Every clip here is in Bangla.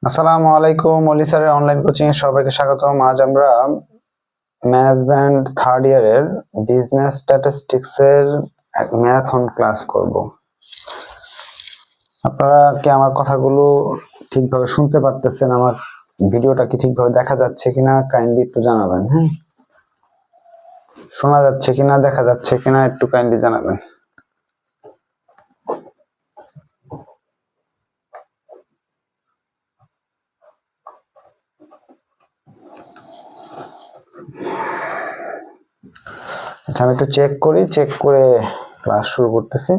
আসসালামু আলাইকুম, অলি স্যারের অনলাইন কোচিং এ সবাইকে স্বাগতম। আজ আমরা ম্যানেজমেন্ট থার্ড ইয়ারের বিজনেস স্ট্যাটিস্টিক্স এর এক ম্যারাথন ক্লাস করব। আপনারা কি আমার কথাগুলো ঠিকভাবে শুনতে পারতেছেন? আমার ভিডিওটা কি ঠিকভাবে দেখা যাচ্ছে কিনা কাইন্ডলি একটু জানাবেন। হ্যাঁ, শোনা যাচ্ছে কিনা, দেখা যাচ্ছে কিনা একটু কাইন্ডলি জানাবেন। আচ্ছা, আমি একটু চেক করি, চেক করে ক্লাস শুরু করতেছি।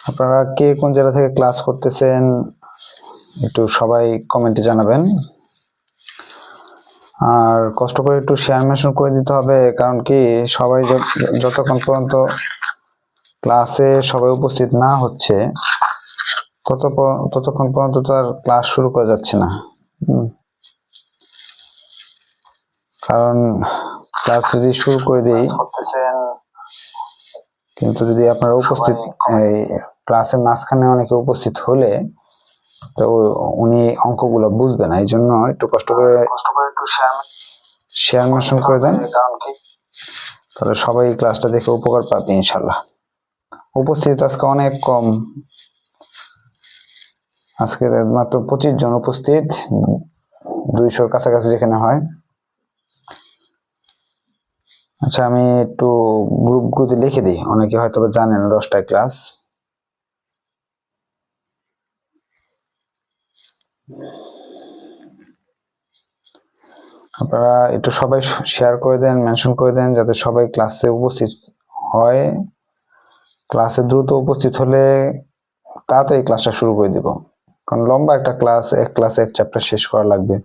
আপনারা কে কোন জেলা থেকে ক্লাস করতেছেন একটু সবাই কমেন্টে জানাবেন। আর কষ্ট করে একটু শেয়ার মেনশন করে দিতে হবে, কারণ কি সবাই যতক্ষণ পর্যন্ত ক্লাসে সবাই উপস্থিত না হচ্ছে ততক্ষণ পর্যন্ত তার ক্লাস শুরু করা যাচ্ছে না। কারণ ক্লাস যদি শুরু করে দিই, কিন্তু যদি আপনারা উপস্থিত এই ক্লাসের মাঝখানে অনেকে উপস্থিত হলে তো উনি অঙ্কগুলো বুঝবে না। এই জন্য একটু কষ্ট করে একটু শেয়ার মেনশন করে দেন, তাহলে সবাই ক্লাসটা দেখে উপকার পাবে ইনশাল্লাহ। উপস্থিত আজকে অনেক কম, আজকে মাত্র 25 জন উপস্থিত, 200-র কাছাকাছি যেখানে হয়। আচ্ছা, আমি একটু গ্রুপগুলোতে লিখে দিই, অনেকে হয়তো জানেন 10টায় ক্লাস। আপনারা একটু সবাই শেয়ার করে দেন, মেনশন করে দেন, যাতে সবাই ক্লাসে উপস্থিত হয়। ক্লাসে দ্রুত উপস্থিত হলে তাড়াতাড়ি ক্লাসটা শুরু করে দিব, কারণ লম্বা একটা ক্লাস, এক ক্লাসে এক চ্যাপ্টার শেষ করা লাগবে।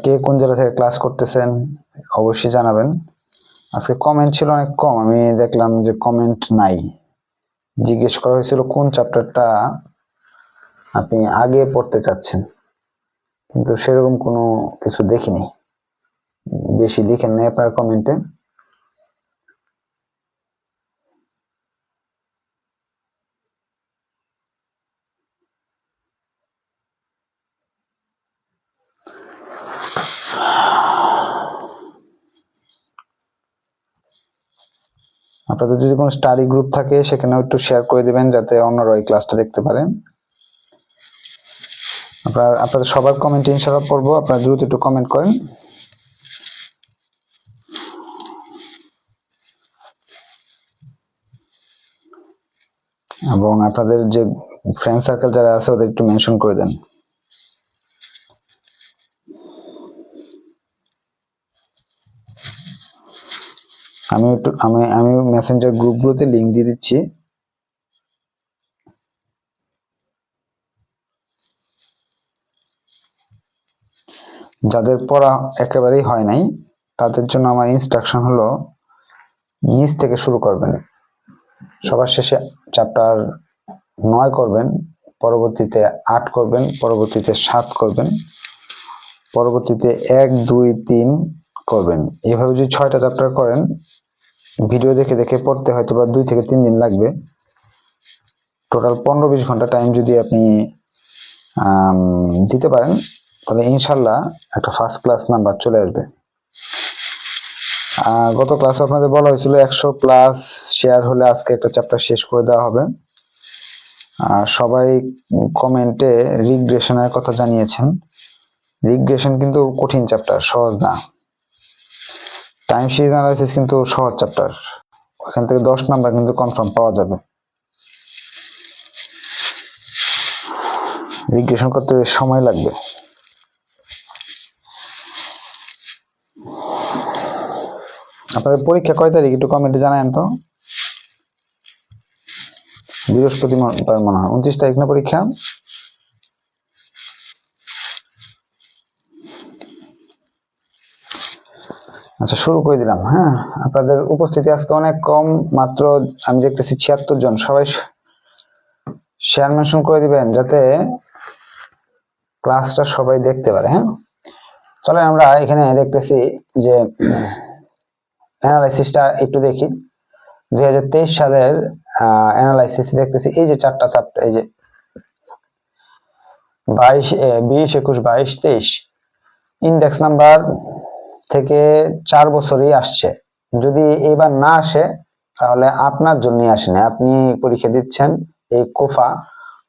কে কোন জেলা থেকে ক্লাস করতেছেন অবশ্যই জানাবেন। আজকে কমেন্ট ছিল অনেক কম, আমি দেখলাম যে কমেন্ট নাই। জিজ্ঞেস করা হয়েছিল কোন চ্যাপ্টারটা আপনি আগে পড়তে চাচ্ছেন, কিন্তু সেরকম কোনো কিছু দেখিনি, বেশি লিখেন নাই আপনার কমেন্টে। আপনাদের যদি কোনো স্টাডি গ্রুপ থাকে সেখানেও একটু শেয়ার করে দিবেন, যাতে অন্যরা এই ক্লাসটা দেখতে পারেন। আপনাদের সবার কমেন্ট ইনশাআল্লাহ পড়বো, আপনারা দ্রুত একটু কমেন্ট করেন। এবং আপনাদের যে ফ্রেন্ড সার্কেল যারা আছে ওদের একটু মেনশন করে দেন। আমি মেসেঞ্জার গ্রুপগুলোতে লিংক দিয়ে দিচ্ছি। যাদের পড়া একেবারেই হয় নাই তাদের জন্য আমার ইনস্ট্রাকশন হলো, নিচ থেকে শুরু করবেন, সবার শেষে চ্যাপ্টার 9 করবেন, পরবর্তীতে 8 করবেন, পরবর্তীতে 7 করবেন, পরবর্তীতে 1, 2, 3 করবেন। এইভাবে যদি 6টা চ্যাপ্টার করেন, ভিডিও দেখে দেখে পড়তে হয়তো বা 2 থেকে 3 দিন লাগবে। টোটাল 15-20 ঘন্টা টাইম যদি আপনি দিতে পারেন, তাহলে ইনশাল্লাহ একটা ফার্স্ট ক্লাস নাম্বার চলে আসবে। গত ক্লাসে আপনাদের বলা হয়েছিল 100+ শেয়ার হলে আজকে একটা চ্যাপ্টার শেষ করে দেওয়া হবে। আর সবাই কমেন্টে রিগ্রেশনের কথা জানিয়েছেন। রিগ্রেশন কিন্তু কঠিন চ্যাপ্টার, সহজ না। টাইম সিরিজ অ্যানালাইসিস কিন্তু সহজ চ্যাপ্টার, ওখান থেকে 10 নাম্বার কিন্তু কনফার্ম পাওয়া যাবে। রিগ্রেশন করতে সময় লাগবে। আপনাদের পরীক্ষা কয় তারিখ একটু কমেন্টে জানান তো। বৃহস্পতিবার মনে হয় 29 তারিখ না পরীক্ষা। আচ্ছা, শুরু করে দিলাম। হ্যাঁ, আপনাদের উপস্থিতি আজকে অনেক কম, মাত্র আমি দেখতেছি 76 জন। সবাই শেয়ার মেনশন করে দিবেন যাতে ক্লাসটা সবাই দেখতে পারে। হ্যাঁ, চলেন আমরা এখানে দেখতেছি যে অ্যানালাইসিসটা একটু দেখি। 2023 সালের অ্যানালাইসিস দেখতেছি। এই যে চারটা চ্যাপ্টার, এই যে 22, 20, 21, 22, 23 ইন্ডেক্স নাম্বার থেকে 4 বছরই আসছে। যদি এবার না আসে তাহলে আপনার জন্যই আসে না। আপনি পরীক্ষা দিচ্ছেন এই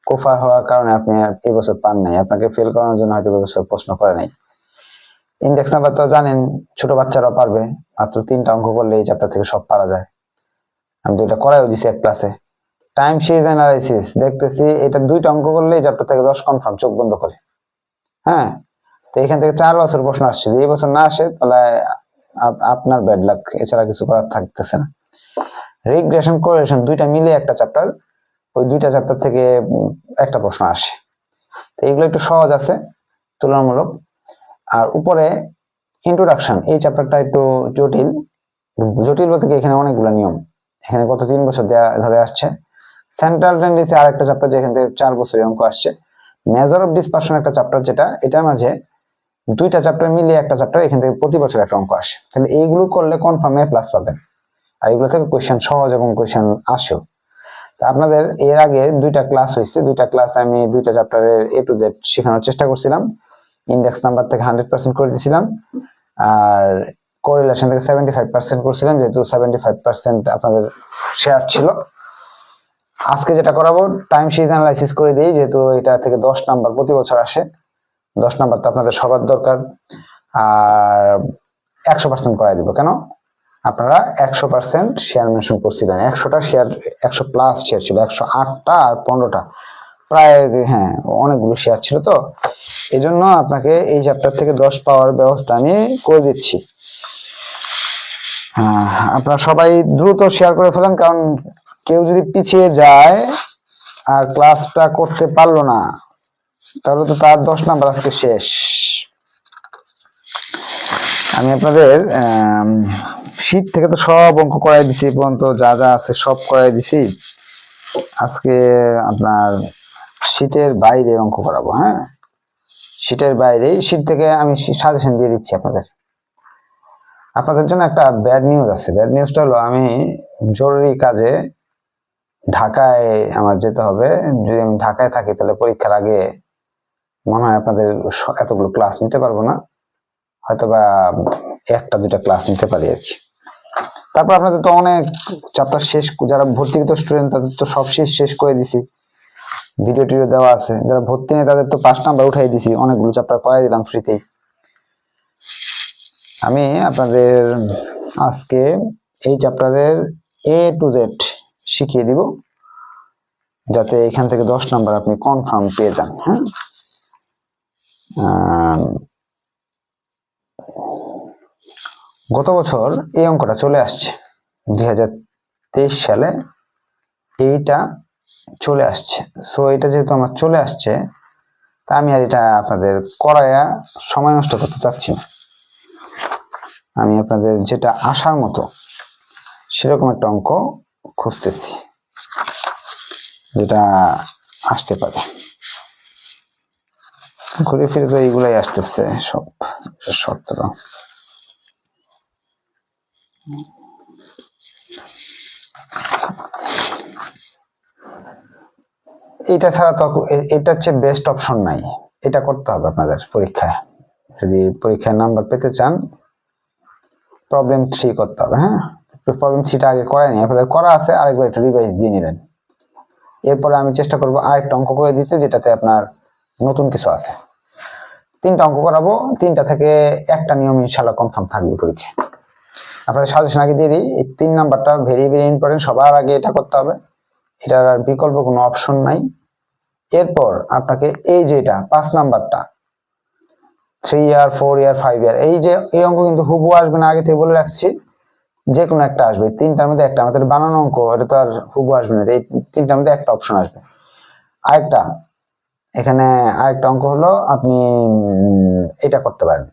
কোফা হওয়ার কারণে আপনি এই বছর পান নাই। আপনাকে ফেল করানোর জন্য হয়তো এই বছর প্রশ্ন করে নাই। ইন্ডেক্স নাম্বার তো জানেন, ছোট বাচ্চারাও পারবে। মাত্র 3টা অঙ্ক করলে এই চ্যাপ্টার থেকে সব পারা যায়। আমি তো এটা করাইও দিছি এক ক্লাসে। টাইম সিরিজ অ্যানালাইসিস দেখতেছি, এটা 2টা অঙ্ক করলে এই চ্যাপ্টার থেকে 10 কনফার্ম, চোখ বন্ধ করে। হ্যাঁ, তো এখান থেকে 4 বছর প্রশ্ন আসছে। যদি এই বছর না আসে তাহলে আপনার ব্যাড লাক, এছাড়া কিছু করার থাকতেছে না। রিগ্রেশন কোরিলেশন 2টা মিলে একটা চ্যাপ্টার, ওই 2টা চ্যাপ্টার থেকে একটা প্রশ্ন আসে। তো এগুলো একটু সহজ আছে তুলনামূলক। আর উপরে ইন্ট্রোডাকশন, এই চ্যাপ্টারটা একটু জটিল বলতে কি, এখানে অনেকগুলো নিয়ম। এখানে গত 3 বছর ধরে আসছে। সেন্ট্রাল টেন্ডেন্সি আর একটা চ্যাপ্টার, যেখান থেকে 4 বছরের অঙ্ক আসছে। মেজার অফ ডিসপারশন একটা চ্যাপ্টার, যেটা এটার মাঝে 2টা চ্যাপ্টার মিলিয়ে একটা চ্যাপ্টার, এখান থেকে প্রতি বছর একটা অঙ্ক আসে। তাহলে এইগুলো করলে কনফার্ম A+ পাবেন। আর এগুলো থেকে কোয়েশ্চেন সহজ এবং কোয়েশ্চেন আসেও। আপনাদের এর আগে 2টা ক্লাস হয়েছে, 2টা ক্লাস আমি 2টা চ্যাপ্টারের A to Z শেখানোর চেষ্টা করছিলাম। ইন্ডেক্স নাম্বার থেকে 100% করে দিয়েছিলাম, আর কোরিলেশন থেকে 75% করছিলাম, যেহেতু 75% আপনাদের শেয়ার ছিল। আজকে যেটা করাবো, টাইম সিরিজ অ্যানালাইসিস করে দিই, যেহেতু এটা থেকে 10 নাম্বার প্রতি বছর আসে। 10 নাম্বার তো আপনাদের সবার দরকার। আর 100% করাই দিব। কেন? আপনারা 100% শেয়ার মেনশন করছিলেন। 100টা শেয়ার, 100+ শেয়ার ছিল, 108টা আর 15টা, প্রায় হ্যাঁ অনেকগুলো শেয়ার ছিল। তো এই জন্য আপনাকে এই চ্যাপ্টার থেকে 10 পাওয়ার ব্যবস্থা আমি করে দিচ্ছি। আপনারা সবাই দ্রুত শেয়ার করে ফেলেন, কারণ কেউ যদি পিছিয়ে যায় আর ক্লাসটা করতে পারলো না, তাহলে তো তার 10 নাম্বার আজকে শেষ। আমি আপনাদের শীট থেকে তো সব অঙ্ক করাই দিছি, পর্যন্ত যা যা আছে সব করাই দিছি। আজকে আপনার শীটের বাইরে অঙ্ক করাবো। হ্যাঁ, শীটের বাইরে, শীট থেকে আমি সাজেশন দিয়ে দিচ্ছি আপনাদের জন্য। একটা ব্যাড নিউজ আছে। ব্যাড নিউজটা হলো, আমি জরুরি কাজে ঢাকায় আমার যেতে হবে। যদি আমি ঢাকায় থাকি তাহলে পরীক্ষার আগে মনে হয় আপনাদের এতগুলো ক্লাস নিতে পারবো না, হয়তোবা 1টা 2টা ক্লাস নিতে পারি আর কি। তারপর আপনাদের তো অনেক চ্যাপ্টার শেষ, যারা ভর্তিগত স্টুডেন্ট তাদের তো সব শেষ করে দিছি, ভিডিও টিডিও দেওয়া আছে। যারা ভর্তি নেই তাদের তো 5 নাম্বার উঠাই দিছি, অনেকগুলো চ্যাপ্টার করাই দিলাম ফ্রিতেই। আমি আপনাদের আজকে এই চ্যাপ্টারের A to Z শিখিয়ে দিব, যাতে এখান থেকে 10 নাম্বার আপনি কনফার্ম পেয়ে যান। হ্যাঁ, গত বছর এই অঙ্কটা চলে আসছে, 2023 সালে এইটা চলে আসছে। সো এটা যেহেতু আমার চলে আসছে, তা আমি আর এটা আপনাদের করায়া সময় নষ্ট করতে চাচ্ছি না। আমি আপনাদের যেটা আসার মতো সেরকম একটা অঙ্ক খুঁজতেছি, যেটা আসতে পারে। ঘুরে ফিরে তো এইগুলাই আসতেছে সব, 17। এটা ছাড়া তো এটা হচ্ছে বেস্ট অপশন নাই, এটা করতে হবে আপনাদের পরীক্ষায়। যদি পরীক্ষায় নাম্বার পেতে চান, প্রবলেম 3 করতে হবে। হ্যাঁ, প্রবলেম 3টা আগে করায়নি, আপনাদের করা আছে, আরেকবার একটু রিভাইজ দিয়ে নিলেন। এরপরে আমি চেষ্টা করবো আরেকটা অঙ্ক করে দিতে, যেটাতে আপনার নতুন কিছু আছে। 3টা অঙ্ক করাবো, 3টা থেকে একটা নিয়ম ইনশাআল্লাহ কনফার্ম থাকবে পরীক্ষায়। আপনাদের সাজেশন আগে দিয়ে দিই, এই 3 নাম্বারটা ভেরি ভেরি ইম্পর্টেন্ট, সবার আগে এটা করতে হবে, এটার আর বিকল্প কোনো অপশন নাই। এরপর আপনাকে এই যে এটা 5 নাম্বারটা, 3 ইয়ার, 4 ইয়ার, 5 ইয়ার, এই যে এই অঙ্ক কিন্তু হুবহু আসবে না, আগে থেকে বলে রাখছি। যে কোনো একটা আসবে, 3টার মধ্যে একটা। আমাদের বানানো অঙ্ক, এটা তো আর হুবহু আসবে না, এই 3টার মধ্যে একটা অপশন আসবে। এখানে আরেকটা অঙ্ক হলো, আপনি এটা করতে পারেন।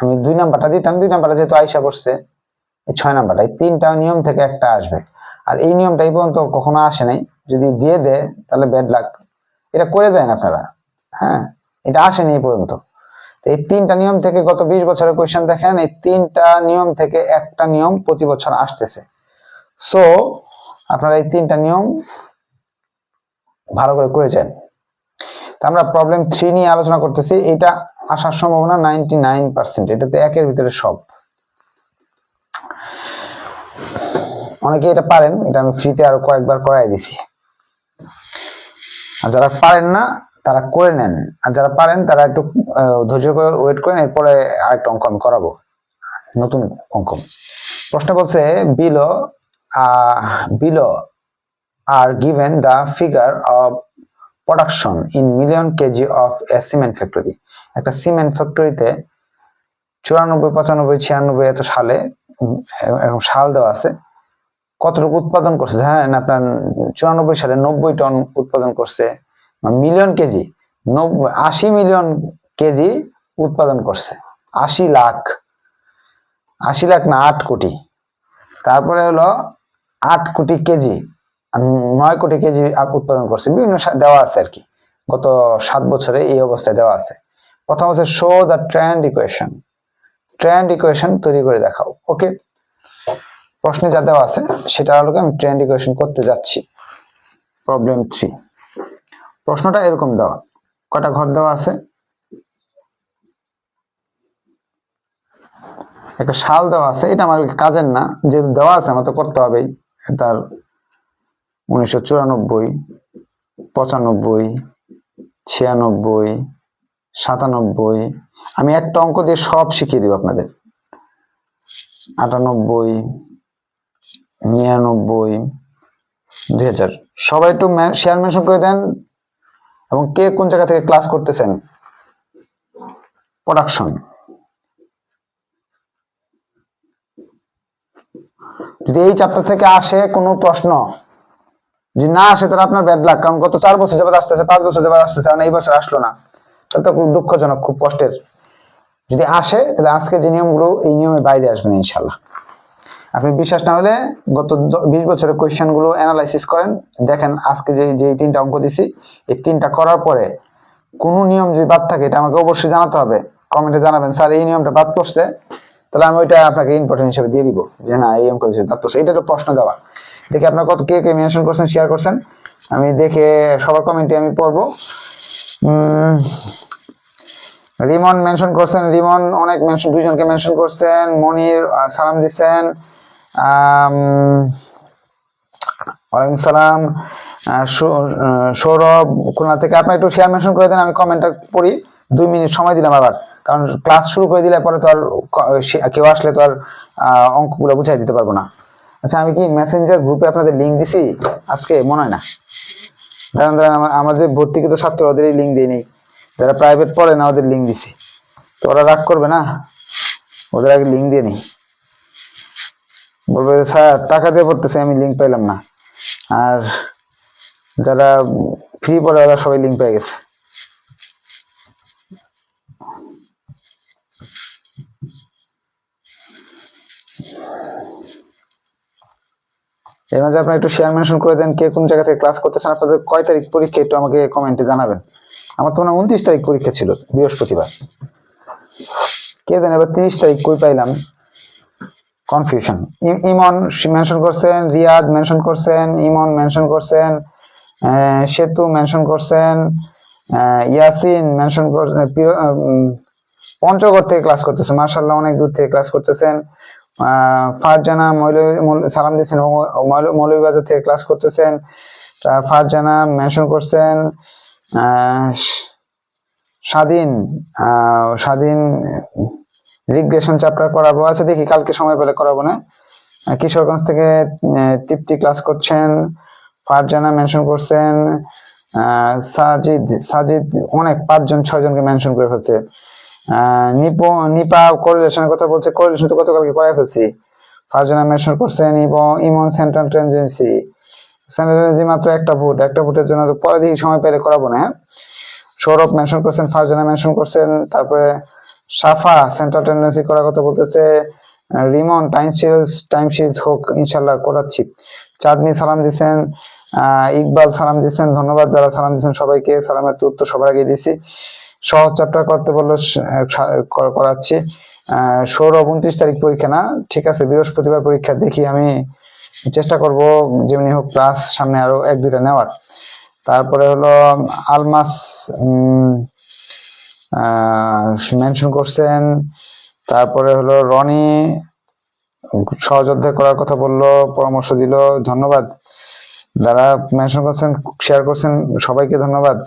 আমি 2 নাম্বারটা দিতাম, 2 নাম্বারটা যেহেতু আইসা পড়ছে, এই 6 নাম্বারটা, এই 3টা নিয়ম থেকে একটা আসবে। আর এই নিয়মটা এই পর্যন্ত কখনো আসে নাই, যদি দিয়ে দেয় তাহলে ব্যাড লাক, এটা করে দেন আপনারা। হ্যাঁ, এটা আসেনি এই পর্যন্ত। এই 3টা নিয়ম থেকে গত 20 বছরের কোয়েশ্চেন দেখেন, এই 3টা নিয়ম থেকে একটা নিয়ম প্রতি বছর আসতেছে। সো আপনারা এই 3টা নিয়ম ভালো করে করেছেন। আমরা প্রবলেম 3 নিয়ে আলোচনা করতেছি। এটা আসার সম্ভাবনা 99%, এটাতে একের ভিতরে সব। অনেকে এটা পারেন, এটা আমি ফ্রিতে আরো কয়েকবার করাই দিছি। আর যারা পারেন না তারা করে নেন, আর যারা পারেন তারা একটু ধৈর্য করে ওয়েট করেন, এরপরে আরেকটা অঙ্ক আমি করাবো, নতুন অঙ্ক। প্রশ্ন বলছে below are given the figure of production in million kg of a cement factory. একটা সিমেন্ট ফ্যাক্টরিতে 94, 95, 96 এত সালে এরকম সাল দেওয়া আছে, কতটুকু উৎপাদন করছে। হ্যাঁ, আপনার 94 সালে 90 টন উৎপাদন করছে, মিলিয়ন কেজি, 80 মিলিয়ন কেজি উৎপাদন করছে। 80 লাখ, 80 লাখ না 8 কোটি। তারপরে হলো 8 কোটি কেজি, 9 কোটি কেজি উৎপাদন করছে, বিভিন্ন দেওয়া আছে আর কি, গত 7 বছরে এই অবস্থায় দেওয়া আছে। প্রথম হচ্ছে show the trend equation, trend equation তৈরি করে দেখাও। ওকে, প্রশ্নে যা দেওয়া আছে সেটা হলো আমি ট্রেন্ড ইকুয়েশন করতে যাচ্ছি। প্রবলেম 3, প্রশ্নটা এরকম দেওয়া, কয়টা ঘর দেওয়া আছে, একটা সাল দেওয়া আছে, এটা আমার কাজের না, যেহেতু দেওয়া আছে আমার তো করতে হবেই। তার 1994, 95, 96, 97, আমি একটা অঙ্ক দিয়ে সব শিখিয়ে দিব আপনাদের। 98, 99, 2000। সবাই একটু শেয়ার মেনশন করে দেন, এবং কে কোন জায়গা থেকে ক্লাস করতেছেন। প্রোডাকশন, যদি এই চ্যাপ্টার থেকে আসে কোনো প্রশ্ন, যদি না আসে তাহলে আপনার ব্যাড লাক, কারণ গত 4 বছর যাবত আসতেছে, 5 বছর যাবত আসতেছে, মানে এই বছর আসলো না, তাহলে তো খুব দুঃখজনক, খুব কষ্টের। যদি আসে তাহলে আজকে যে নিয়মগুলো, এই নিয়মের বাইরে আসবেন ইনশাল্লাহ। আপনি বিশ্বাস না হলে গত 20 বছরের কোয়েশ্চেন গুলো অ্যানালাইসিস করেন, দেখেন আজকে যে 3টা অঙ্ক দিছি, এই 3টা করার পরে কোন নিয়ম যদি বাদ থাকে এটা আমাকে অবশ্যই জানাতে হবে, কমেন্টে জানাবেন স্যার এই নিয়মটা বাদ পড়ছে, তাহলে আমি ওইটা আপনাকে ইম্পর্টেন্ট হিসেবে দিয়ে দিব যে না এই অঙ্ক বাদ পড়ছে। এটা একটা প্রশ্ন দেওয়া, দেখে আপনার কত কে কে মেনশন করছেন, শেয়ার করছেন, আমি দেখে সবার কমেন্টে আমি পড়বো। রিমন মেনশন করছেন, রিমন অনেক মেনশন, 2 জনকে মেনশন করছেন, মনির সালাম দিচ্ছেন, ওয়ালাইকুম সালাম, সৌরভ খুলনা থেকে। আপনার একটু শেয়ার মেনশন করে দেন, আমি কমেন্টটা পড়ি। 2 মিনিট সময় দিলাম আবার, কারণ ক্লাস শুরু করে দিলে পরে তো আর কেউ আসলে তো আর অঙ্কগুলো বুঝাই দিতে পারবো না। আচ্ছা, আমি কি মেসেঞ্জার গ্রুপে আপনাদের লিঙ্ক দিছি আজকে? মনে হয় না। দাঁড়ান দাঁড়ান, আমাদের ভর্তিকৃত ছাত্র ওদেরই লিঙ্ক দিইনি, যারা প্রাইভেট পড়ে না ওদের লিঙ্ক দিছি, তো ওরা রাগ করবে না, ওদের আগে লিঙ্ক দিয়ে নি, বলবে স্যার টাকা দিয়ে পড়তেছে আমি লিঙ্ক পাইলাম না। আর যারা ফ্রি পড়ে ওরা সবাই লিঙ্ক পেয়ে গেছে। এর মাঝে আপনারা একটু শেয়ার মেনশন করে দেন, কে কোন জায়গা থেকে ক্লাস করতেছেন, আপনাদের কয় তারিখ পরীক্ষা একটু আমাকে কমেন্টে জানাবেন। আমার তো মনে হয় 29 তারিখ পরীক্ষা ছিল, বৃহস্পতিবার, কে জানে এবার 30 তারিখ কই পাইলাম, কনফিউশন। ইমন মেনশন করছেন, রিয়াদ মেনশন করছেন, ইমন মেনশন করছেন, সেতু মেনশন করছেন, ইয়াসিন মেনশন করছেন, পঞ্চগড় থেকে ক্লাস করতেছেন, মাশাআল্লাহ অনেক দূর থেকে ক্লাস করতেছেন। ফারজানা সালাম দিচ্ছেন, মৌলভীবাজার থেকে ক্লাস করতেছেন। ফারজানা মেনশন করছেন, স্বাধীন রিগ্রেশন চ্যাপ্টার করাবো। আচ্ছা দেখি কালকে সময় পেলে করাবো না। কিশোরগঞ্জ থেকে তৃপ্তি ক্লাস করছেন, ফারজানা মেনশন করছেন, সাজিদ অনেক 5 জন 6 জনকে মেনশন করে ফেলছে। নিপা কোরিলেশনের কথা বলছে, কোরিলেশন তো গতকালকে করাই ফেলছি। ফারজানা মেনশন করছেন, ইমন সেন্ট্রাল টেন্ডেন্সি মাত্র একটা ভোটের জন্য তো পরে দেখি সময় পেলে করাবো না। হ্যাঁ, সৌরভ মেনশন করছেন, ফারজানা মেনশন করছেন, তারপরে সাফা সেন্ট্রাল টেন্ডেন্সি করার কথা বলতেছে। রিমন টাইম সিরিজ হোক ইনশাল্লাহ করাচ্ছি। চাঁদনি সালাম দিচ্ছেন, ইকবাল সালাম দিচ্ছেন, ধন্যবাদ যারা সালাম দিচ্ছেন সবাইকে। সালামের উত্তর সবার আগে দিছি। সহজ চ্যাপ্টার করতে বললো করাচ্ছি। সৌরভ 29 তারিখ পরীক্ষা না, ঠিক আছে বৃহস্পতিবার পরীক্ষা, দেখি আমি চেষ্টা করব যেমনি হোক ক্লাস সামনে আরো 1-2টা নেওয়ার। তারপরে হলো আলমাস মেনশন করছেন। তারপরে হলো রনি সহজ অধ্যায় করার কথা বললো, পরামর্শ দিল, ধন্যবাদ যারা মেনশন করছেন শেয়ার করছেন সবাইকে ধন্যবাদ।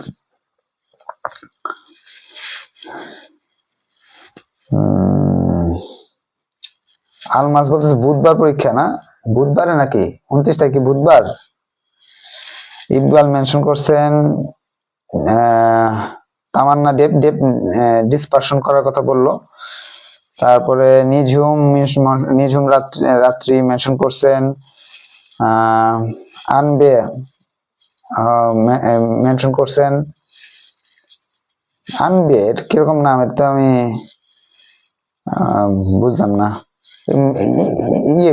আলমাস বলতেছে বুধবার পরীক্ষা না, বুধবারে নাকি 29 তারিখে বুধবার। ইকবাল মেনশন করছেন তামান্না ডিসপারশন করার কথা বললো। তারপরে নিঝুম রাত্রি মেনশন করছেন। আনবে মেনশন করছেন। আনবের কিরকম নাম, এটা তো আমি বুঝলাম না।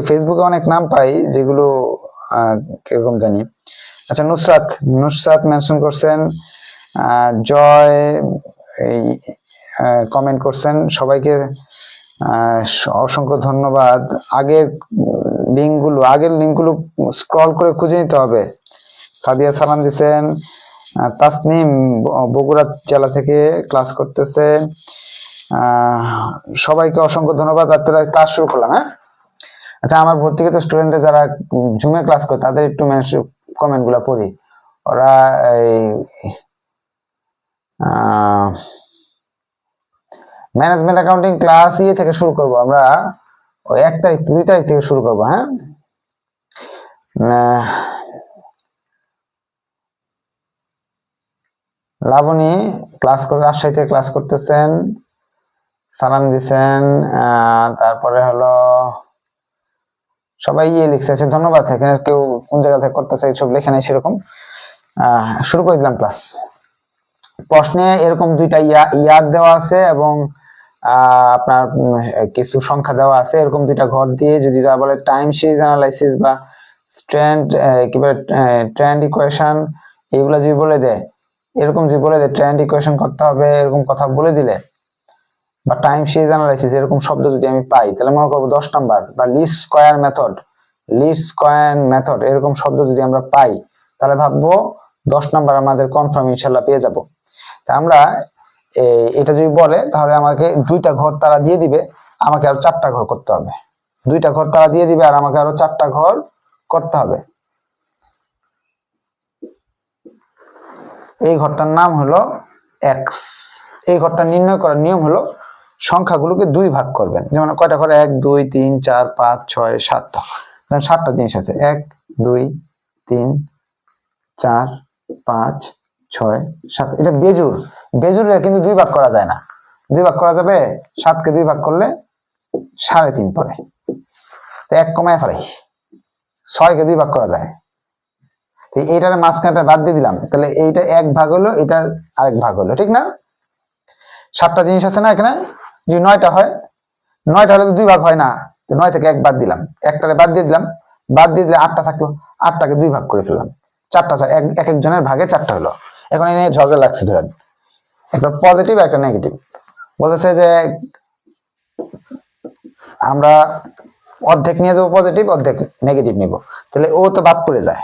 ফেসবুকে অনেক নাম পাই যেগুলো কিরকম জানি। আচ্ছা, নুসরাত মেনশন করছেন। জয় কমেন্ট করছেন, সবাইকে অসংখ্য ধন্যবাদ। আগের লিঙ্কগুলো স্ক্রল করে খুঁজে নিতে হবে। সাদিয়া সালাম দিচ্ছেন। তাসনিম বগুড়া জেলা থেকে ক্লাস করতেছে। সবাইকে অসংখ্য ধন্যবাদ। আপনারা ক্লাস শুরু করলাম। হ্যাঁ, আচ্ছা, আমার ভর্তিগত স্টুডেন্টরা যারা জুমে ক্লাস করে তাদের একটু কমেন্ট গুলা পড়ি। ওরা ম্যানেজমেন্ট অ্যাকাউন্টিং ক্লাস থেকে শুরু করব আমরা, ওই 1 তারিখ 2 তারিখ থেকে শুরু করবো। হ্যাঁ, লাবণী ক্লাস করে রাজশাহী থেকে ক্লাস করতেছেন, সালাম দিচ্ছেন। তারপরে হলো সবাই লিখছে, ধন্যবাদ। এখানে কেউ কোন জায়গা থেকে করতেছে এইসব লেখে নাই সেরকম। শুরু করে দিলাম ক্লাস। প্রশ্নে এরকম 2টা ইয়ার দেওয়া আছে এবং আপনার কিছু সংখ্যা দেওয়া আছে। এরকম 2টা ঘর দিয়ে যদি তারা বলে টাইম সিরিজ অ্যানালাইসিস বা ট্রেন্ড ইকুয়েশন এগুলো যদি বলে দেয়, এরকম যদি বলে দেয় ট্রেন্ড ইকুয়েশন করতে হবে এরকম কথা বলে দিলে, বা টাইম সিরিজ অ্যানালাইসিস এরকম শব্দ যদি আমি পাই, তাহলে মনে করবো 10 নাম্বার। বা লিস্ট স্কয়ার মেথড এরকম শব্দ যদি আমরা পাই, তাহলে ভাববো 10 নাম্বার আমাদের কনফার্ম ইনশাল্লাহ পেয়ে যাব। তা আমরা এটা যদি বলে তাহলে আমাকে 2টা ঘর তারা দিয়ে দিবে, আমাকে আরো 4টা ঘর করতে হবে। 2টা ঘর তারা দিয়ে দিবে আর আমাকে আরো 4টা ঘর করতে হবে। এই ঘরটার নাম হলো এক্স। এই ঘরটা নির্ণয় করার নিয়ম হলো সংখ্যাগুলোকে 2 ভাগ করবেন। যেমন কয়টা ঘরে 1 2 3 4 5 6 7টা, 7টা জিনিস আছে। 1 2 3 4 5 6 7। এটা বেজুরে কিন্তু 2 ভাগ করা যায় না। 2 ভাগ করা যাবে? 7কে 2 ভাগ করলে 3.5 পড়ে। তো 1 কমায় ফেলাই। 6কে 2 ভাগ করা যায়। এইটার মাঝখানটা বাদ দিয়ে দিলাম, তাহলে এইটা 1 ভাগ হলো, এটা আরেক ভাগ হলো, ঠিক না? 7টা জিনিস আছে না এখানে? যদি 9টা হয়, 9টা হলে তো 2 ভাগ হয় না। 9 থেকে 1 বাদ দিলাম, 1টারে বাদ দিয়ে দিলাম, বাদ দিয়ে দিলে 8টা থাকলো, 8টাকে 2 ভাগ করে ফেললাম। 4টা এক একজনের ভাগে 4টা হলো। এখন এই নিয়ে ঝগড়া লাগছে, ধরেন একটা পজিটিভ একটা নেগেটিভ। বলেছে যে আমরা অর্ধেক নিয়ে যাবো পজিটিভ, অর্ধেক নেগেটিভ নিব, তাহলে ও তো বাদ পড়ে যায়।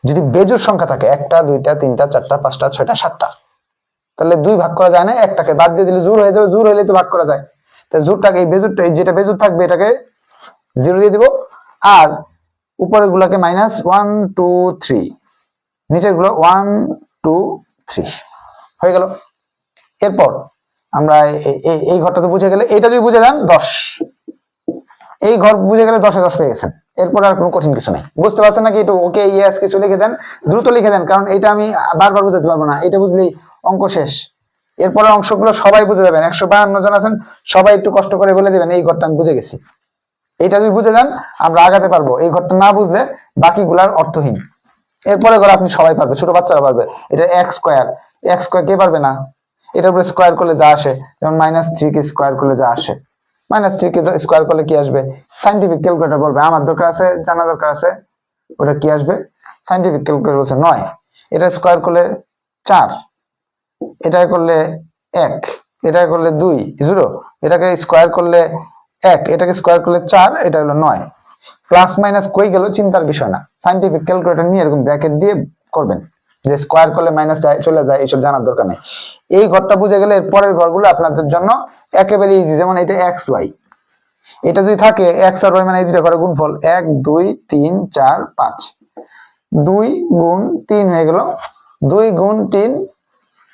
যদি বেজোড় সংখ্যা থাকে 1টা 2টা 3টা 4টা 5টা 6টা 7টা, তাহলে 2 ভাগ করা যায় না। 1টাকে বাদ দিয়ে দিলে জোড় হয়ে যাবে, জোড় হইলে তো ভাগ করা যায়। তাহলে জোড়টাকে এই বেজোড়টা, যেটা বেজোড় থাকবে এটাকে 0 দিয়ে দিব, আর উপরের গুলাকে -1 2 3, নিচের গুলো 1 2 3 হয়ে গেল। এরপর আমরা এই ঘরটা তো বুঝে গেলে, এইটা যদি বুঝে যান 10, এই ঘর বুঝে গেলে 10-এ 10 পেয়ে গেছেন। এরপর আর কোনো কঠিন কিছু নেই। বুঝতে পারছেন নাকি? একটু ওকে ইয়েস কিছু লিখে দেন, দ্রুত লিখে দেন, কারণ এটা আমি বারবার বুঝাতে পারবো না। এটা বুঝলেই অঙ্ক শেষ। এরপরে অংশগুলো সবাই বুঝে যাবেন। 152 জন আছেন, সবাই একটু কষ্ট করে বলে দিবেন এই ঘরটা আমি বুঝে গেছি। এইটা যদি বুঝে যান আমরা আগাতে পারবো। এই ঘরটা না বুঝলে বাকিগুলার অর্থহীন। এরপরে ঘর আপনি সবাই পারবে, ছোট বাচ্চারা পারবে। এটা x স্কয়ার কে পারবে না? এটার উপরে স্কোয়ার করলে যা আসে, যেমন -3 কে স্কোয়ার করলে যা আসে, -3 কে স্কোয়ার করলে কি আসবে, সাইন্টিফিক ক্যালকুলেটর বলবে আমার দরকার আছে, জানা দরকার আছে ওটা কি আসবে, সাইন্টিফিক ক্যালকুলেটর বলছে 9, এটা স্কোয়ার করলে 4, এটা করলে 1, এটা করলে 2 0, এটাকে স্কোয়ার করলে 1, এটাকে স্কোয়ার করলে 4, এটা হলো 9। প্লাস মাইনাস কই গেল চিন্তার বিষয় না, সাইন্টিফিক ক্যালকুলেটর নিয়ে এরকম ব্র্যাকেট দিয়ে করবেন, যে স্কোয়ার করলে মাইনাস চলে যায় এইসব জানার দরকার নেই। এই ঘরটা বুঝে গেলে এর পরের ঘরগুলো আপনাদের জন্য একেবারে ইজি। যেমন এটা এক্স ওয়াই, এটা যদি থাকে এক্স আর ওয়াই মানে এই দুইটা ঘরের গুণফল 1 2 3 4 5, 2 গুণ 3 হয়ে গেল, 2 গুণ 3,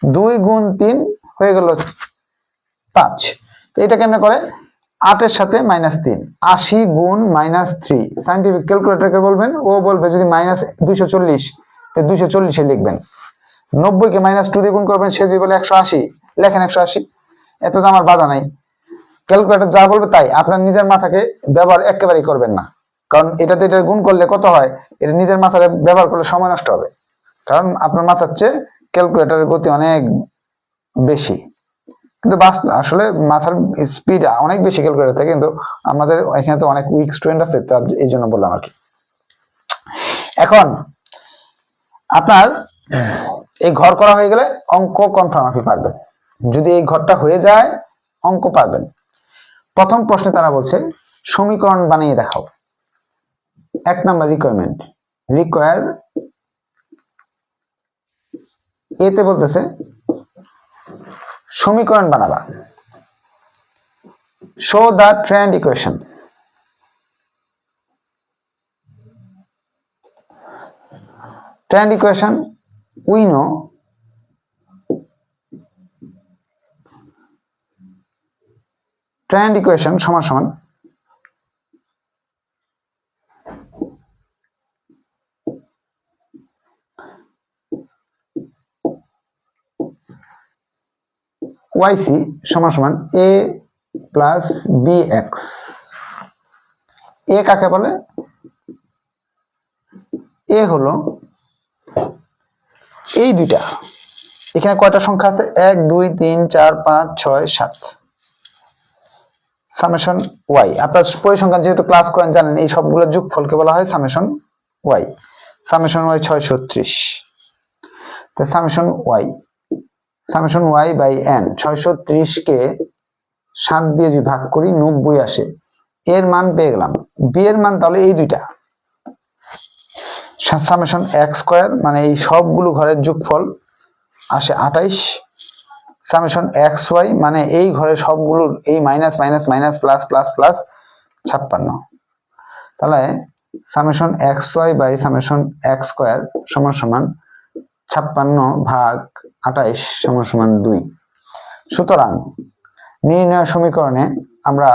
2 গুণ 3 হয়ে গেল 5। তো এটা কেমনে করে, 8 এর সাথে -3, 80 গুণ -3, সাইন্টিফিক ক্যালকুলেটরকে বলবেন, ও বলবে যদি -240 তো 240 এ লিখবেন, 90 কে -2 দিয়ে গুণ করবেন, সে যদি বলে 180 লেখেন 180, এতে তো আমার বাধা নাই। ক্যালকুলেটর যা বলবে তাই, আপনার নিজের মাথাকে ব্যবহার একেবারেই করবেন না, কারণ এটাতে এটা গুণ করলে কত হয়, এটা নিজের মাথাকে ব্যবহার করলে সময় নষ্ট হবে, কারণ আপনার মাথার চেয়ে ক্যালকুলেটরের গতি অনেক বেশি, কিন্তু আসলে মাথার স্পিড অনেক বেশি ক্যালকুলেটর থেকে, কিন্তু আমাদের এখানে তো অনেক উইক স্টুডেন্ট আছে, তার এই জন্য বললাম আর কি। এখন আপনার এই ঘর করা হয়ে গেলে অঙ্ক কনফার্ম আপনি পারবেন, যদি এই ঘরটা হয়ে যায় অঙ্ক পারবেন। প্রথম প্রশ্নে তারা বলছে সমীকরণ বানিয়ে দেখাও। 1 নাম্বার রিকোয়ারমেন্ট, রিকোয়ার এতে বলতেছে সমীকরণ বানাবা, show the trend equation. Trend equation we know trend equation সমান সমান YC সমান সমান A প্লাস BX। এ কাকে বলে, এ হলো এই দুইটা, এখানে কয়টা সংখ্যা আছে 1 2 3 4 5 6 7, সামেশন ওয়াই। আপনার পরিসংখ্যান যেহেতু ক্লাস করেন জানেন, এই সবগুলো যোগফলকে বলা হয় সামেশন ওয়াই। সামেশন ওয়াই 630, তো সামেশন ওয়াই বাই এন, 630 কে 7 দিয়ে যদি ভাগ করি 90 আসে, এর মান পেয়ে গেলাম। বি এর মান তাহলে এই দুইটা, সামেশন এক্স স্কয়ার মানে এই সবগুলো ঘরের যোগফল আসে 28, সামেশন এক্স ওয়াই মানে এই ঘরের সবগুলোর এই minus minus minus plus plus plus 56। তাহলে summation x y by summation x square সমান সমান 56 ভাগ 28 সমান সমান 2। সুতরাং নির্ণয় সমীকরণে আমরা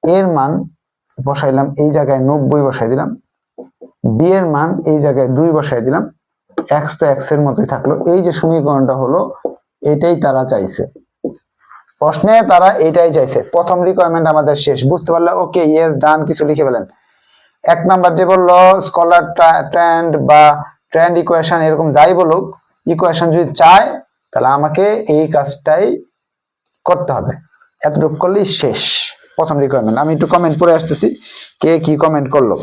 এর মান বসাইলাম, এই জায়গায় 90 বসাই দিলাম, বি এর মান এই জায়গায় 2 বসাই দিলাম, এক্স তো এক্স এর মতোই থাকলো। এই যে সমীকরণটা হলো এটাই তারা চাইছে, প্রশ্নে তারা এটাই চাইছে। প্রথম রিকোয়ারমেন্ট আমাদের শেষ, বুঝতে পারলে ওকে ইয়েস ডান কিছু লিখে ফেলেন। 1 নাম্বার যে বললো স্কলার ট্রেন্ড বা ট্রেন্ড ইকুয়েশন এরকম যাই বলুক, ইকুয়েশন যদি চায় তাহলে আমাকে এই কাজটাই করতে হবে, এতটুকু করলেই শেষ প্রথম রিকোয়ারমেন্ট। আমি একটু কমেন্ট পড়ে আসতেছি কে কি কমেন্ট করলো।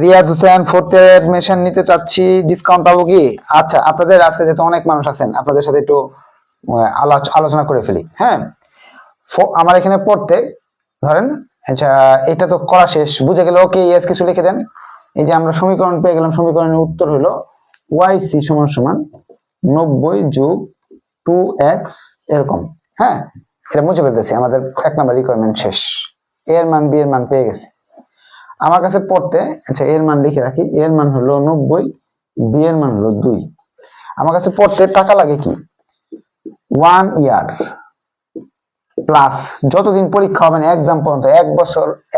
রিয়াজ হোসেন, 4th ইয়ার অ্যাডমিশন নিতে চাচ্ছি, ডিসকাউন্ট পাবো কি? আচ্ছা, আপনাদের আজকে যেহেতু অনেক মানুষ আছেন আপনাদের সাথে একটু আলোচনা করে ফেলি। হ্যাঁ, আমার এখানে পড়তে ধরেন, আচ্ছা এটা তো করা শেষ, বুঝে গেল ওকে ইয়েস কিছু লিখে দেন। এই যে আমরা সমীকরণ পেয়ে গেলাম, সমীকরণের উত্তর হলো YC সমান সমান 90 যোগ 2x এরকম। হ্যাঁ, এটা মুছে ফেলতেছি, আমাদের 1 নাম্বার রিকোয়ারমেন্ট শেষ। এর মান বি এর মান পেয়ে গেছি আমার কাছে পড়তে। আচ্ছা, এর মান লিখে রাখি, এর মান হলো 90, বি এর মান হলো 2। আমার কাছে পড়তে টাকা লাগে কি 1 ইয়ার প্লাস যতদিন পরীক্ষা হবে না এক্সাম পর্যন্ত,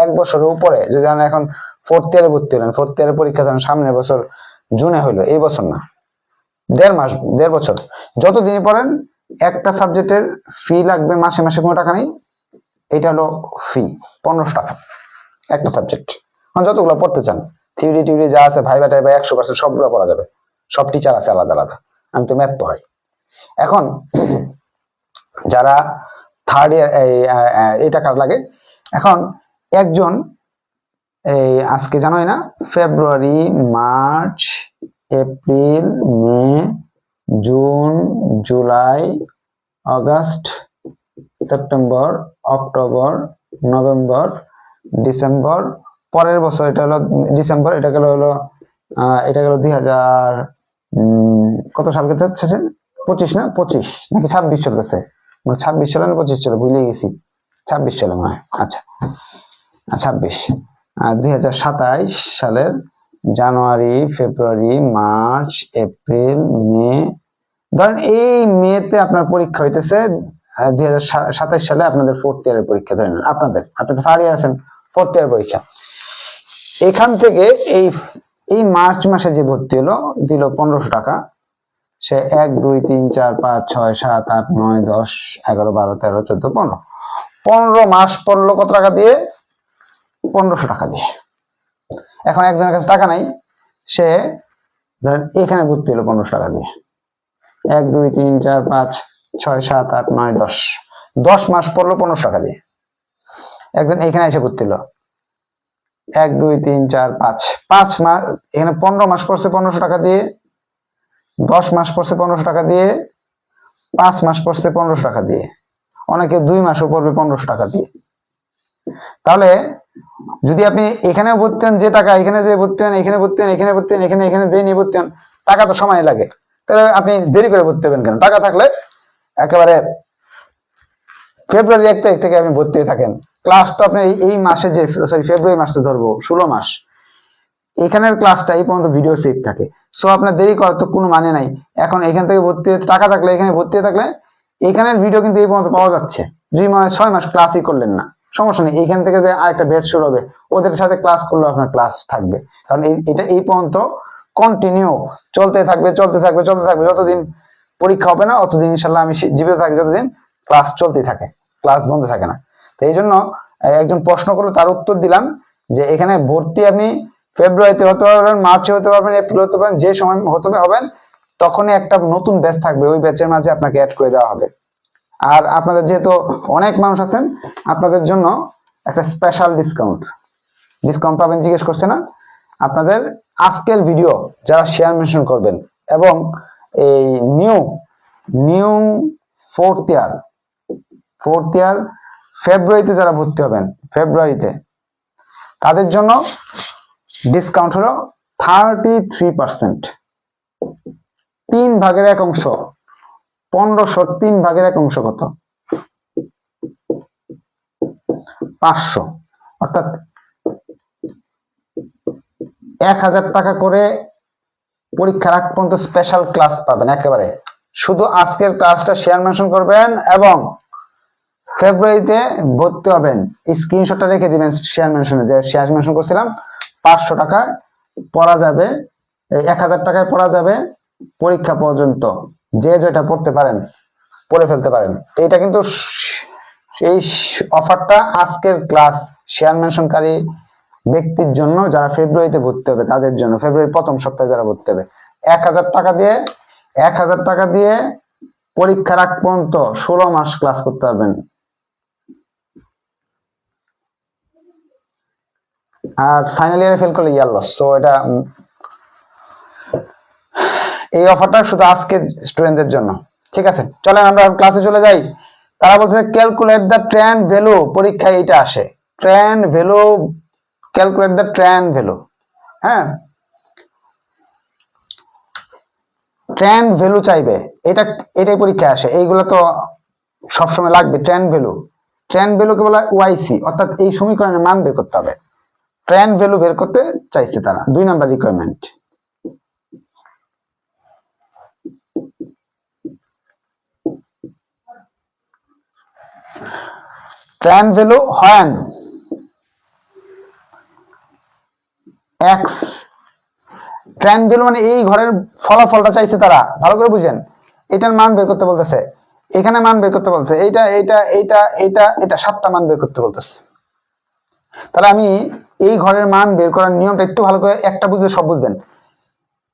1 বছরের উপরে। যদি আমরা এখন 4th ইয়ারে ভর্তি হলেন, 4th ইয়ারের পরীক্ষা ধরেন সামনের বছর জুনে হইলো, এই বছর না, 1.5 বছর, যতদিনই পড়েন একটা সাবজেক্টের ফি লাগবে, মাসে মাসে কোনো টাকা নেই, এটা হলো ফি 1500 টাকা একটা সাবজেক্ট। যতগুলো পড়তে চান, থিওরি টিউরি যা আছে ভাইবা টাইবা 100% সবগুলো পড়া যাবে, সব টিচার আছে আলাদা আলাদা, আমি তো ম্যাথ পড়াই। এখন যারা থার্ড ইয়ার এটা কার লাগে, এখন একজন এই আজকে জানোই না, February, March, April, May, June, July, August, September, October, November, December, পরের বছর এটা হলো ডিসেম্বর, এটা গেল 2000 কত সালকে হচ্ছে 25 না 25 নাকি 26 চলতেছে, 26 চলে না 25 চলে, ভুলে গেছি, 26 চলে মনে হয়। আচ্ছা 26, 2027 সালের জানুয়ারি, ফেব্রুয়ারি, মার্চ, এপ্রিল, মে, ধরেন এই মেতে আপনার পরীক্ষা হইতেছে 2027 সালে আপনাদের 4th ইয়ারের পরীক্ষা, ধরেন আপনি তো 3rd ইয়ার আছেন, 4th ইয়ারের পরীক্ষা। এখান থেকে এই মার্চ মাসে যে ভর্তি হলো দিল 1500 টাকা, সে 1 2 3 4 5 6 7 8 9 10 11 12 13 14 15 মাস পড়লো কত টাকা দিয়ে? 1500 টাকা দিয়ে। এখন একজনের কাছে টাকা নাই, সে ধরেন এখানে ভর্তি হলো 1500 টাকা দিয়ে, 1 2 3 4 5 6 7 8 9 10 10 মাস পড়লো 1500 টাকা দিয়ে। একজন এখানে এসে ভর্তি হলো 1 2 3 4 5 মাস, এখানে 15 মাস পড়ছে 1500 টাকা দিয়ে, 10 মাস পড়ছে 1500 টাকা দিয়ে, 5 মাস পড়ছে 1500 টাকা দিয়ে, অনেকে 2 মাসও পড়বে 1500 টাকা দিয়ে। তাহলে যদি আপনি এখানে ভর্তি হন যে টাকা, এখানে যে ভর্তি হন, এখানে ভর্তি হন, এখানে ভর্তি হন, এখানে যে নিয়ে ভর্তি হন, টাকা তো সময় লাগে, তাহলে আপনি দেরি করে ভর্তি হবেন কেন? টাকা থাকলে একেবারে ফেব্রুয়ারি 1 তারিখ থেকে আপনি ভর্তি হয়ে থাকেন। ক্লাস তো আপনি এই মাসে যে ফেব্রুয়ারি মাসে ধরবো 16 মাস, এখানের ক্লাসটা এই পর্যন্ত ভিডিও সেভ থাকে, সো আপনার দেরি করার তো কোনো মানে নাই। এখন এখান থেকে ভর্তি হয়ে টাকা থাকলে, এখানে ভর্তি হয়ে থাকলে এখানের ভিডিও কিন্তু এই পর্যন্ত পাওয়া যাচ্ছে। যদি মনে হয় 6 মাস ক্লাসই করলেন না, সমস্যা নেই, এইখান থেকে যে আরেকটা ব্যাচ শুরু হবে ওদের সাথে ক্লাস করলেও আপনার ক্লাস থাকবে, কারণ এটা এই পর্যন্ত কন্টিনিউ চলতে থাকবে যতদিন পরীক্ষা হবে না অতদিন ইনশাল্লাহ আমি জীবিত থাকি, যতদিন ক্লাস চলতেই থাকে, ক্লাস বন্ধ থাকে না। তো এই জন্য একজন প্রশ্ন করলো, তার উত্তর দিলাম যে এখানে ভর্তি আপনি ফেব্রুয়ারিতে হতে পারবেন, মার্চে হতে পারবেন, এপ্রিল হতে পারবেন, যে সময় হবেন তখনই একটা নতুন ব্যাচ থাকবে, ওই ব্যাচের মাঝে আপনাকে অ্যাড করে দেওয়া হবে। আর আপনাদের যেহেতু অনেক মানুষ আছেন, আপনাদের জন্য একটা স্পেশাল ডিসকাউন্ট পাবেন, জিজ্ঞেস করছে না? আপনাদের আজকের ভিডিও যারা শেয়ার মেনশন করবেন এবং এই নিউ 4th ইয়ার ফেব্রুয়ারিতে যারা ভর্তি হবেন, ফেব্রুয়ারিতে তাদের জন্য ডিসকাউন্ট হলো 33%, 3 ভাগের 1 অংশ, 1500 3 ভাগের 1 অংশ কত? 500, অর্থাৎ 1000 টাকা করে পরীক্ষার আগ পর্যন্ত স্পেশাল ক্লাস পাবেন। একেবারে শুধু আজকের ক্লাসটা শেয়ার মেনশন করবেন এবং ফেব্রুয়ারিতে ভর্তি হবেন, স্ক্রিনশটটা রেখে দিবেন শেয়ার মেনশনে, যে শেয়ার মেনশন করছিলাম 500 টাকা পড়া যাবে, 1000 টাকায় পড়া যাবে পরীক্ষা পর্যন্ত, যে যেটা পড়তে পারেন পড়ে ফেলতে পারেন। এইটা কিন্তু এই অফারটা আজকের ক্লাস শেয়ার মেনশনকারী ব্যক্তির জন্য, যারা ফেব্রুয়ারিতে ভর্তি হবে তাদের জন্য, ফেব্রুয়ারির প্রথম সপ্তাহে যারা ভর্তি হবে 1000 টাকা দিয়ে পরীক্ষার আগ পর্যন্ত 16 মাস ক্লাস করতে পারবেন। আর ফাইনাল ইয়ারে ফেল করলে ইয়ার লস। সো এটা এই অফারটা শুধু আজকের স্টুডেন্টদের জন্য, ঠিক আছে? চলেন আমরা ক্লাসে চলে যাই। তারা বলছে ক্যালকুলেট দ্য ট্রেন্ড ভ্যালু, পরীক্ষায় এটা আসে, trend value, calculate the trend value. হ্যাঁ, ট্রেন্ড ভ্যালু চাইবে, এটাই পরীক্ষায় আসে, এইগুলো তো সবসময় লাগবে। ট্রেন্ড ভ্যালুকে বলা হয় ওয়াইসি, অর্থাৎ এই সমীকরণের মান বের করতে হবে। ট্রেন্ড ভ্যালু বের করতে চাইছে তারা, 2 number requirement. Trend value when x, trend value মানে এই ঘরের ফলাফলটা চাইছে তারা, ভালো করে বুঝেন। এটার মান বের করতে বলতেছে, এখানে মান বের করতে বলছে, এটা 7টা মান বের করতে বলতেছে। তাহলে আমি এই ঘরের মান বের করার নিয়মটা একটু ভালো করে, একটা বুঝলে সব বুঝবেন।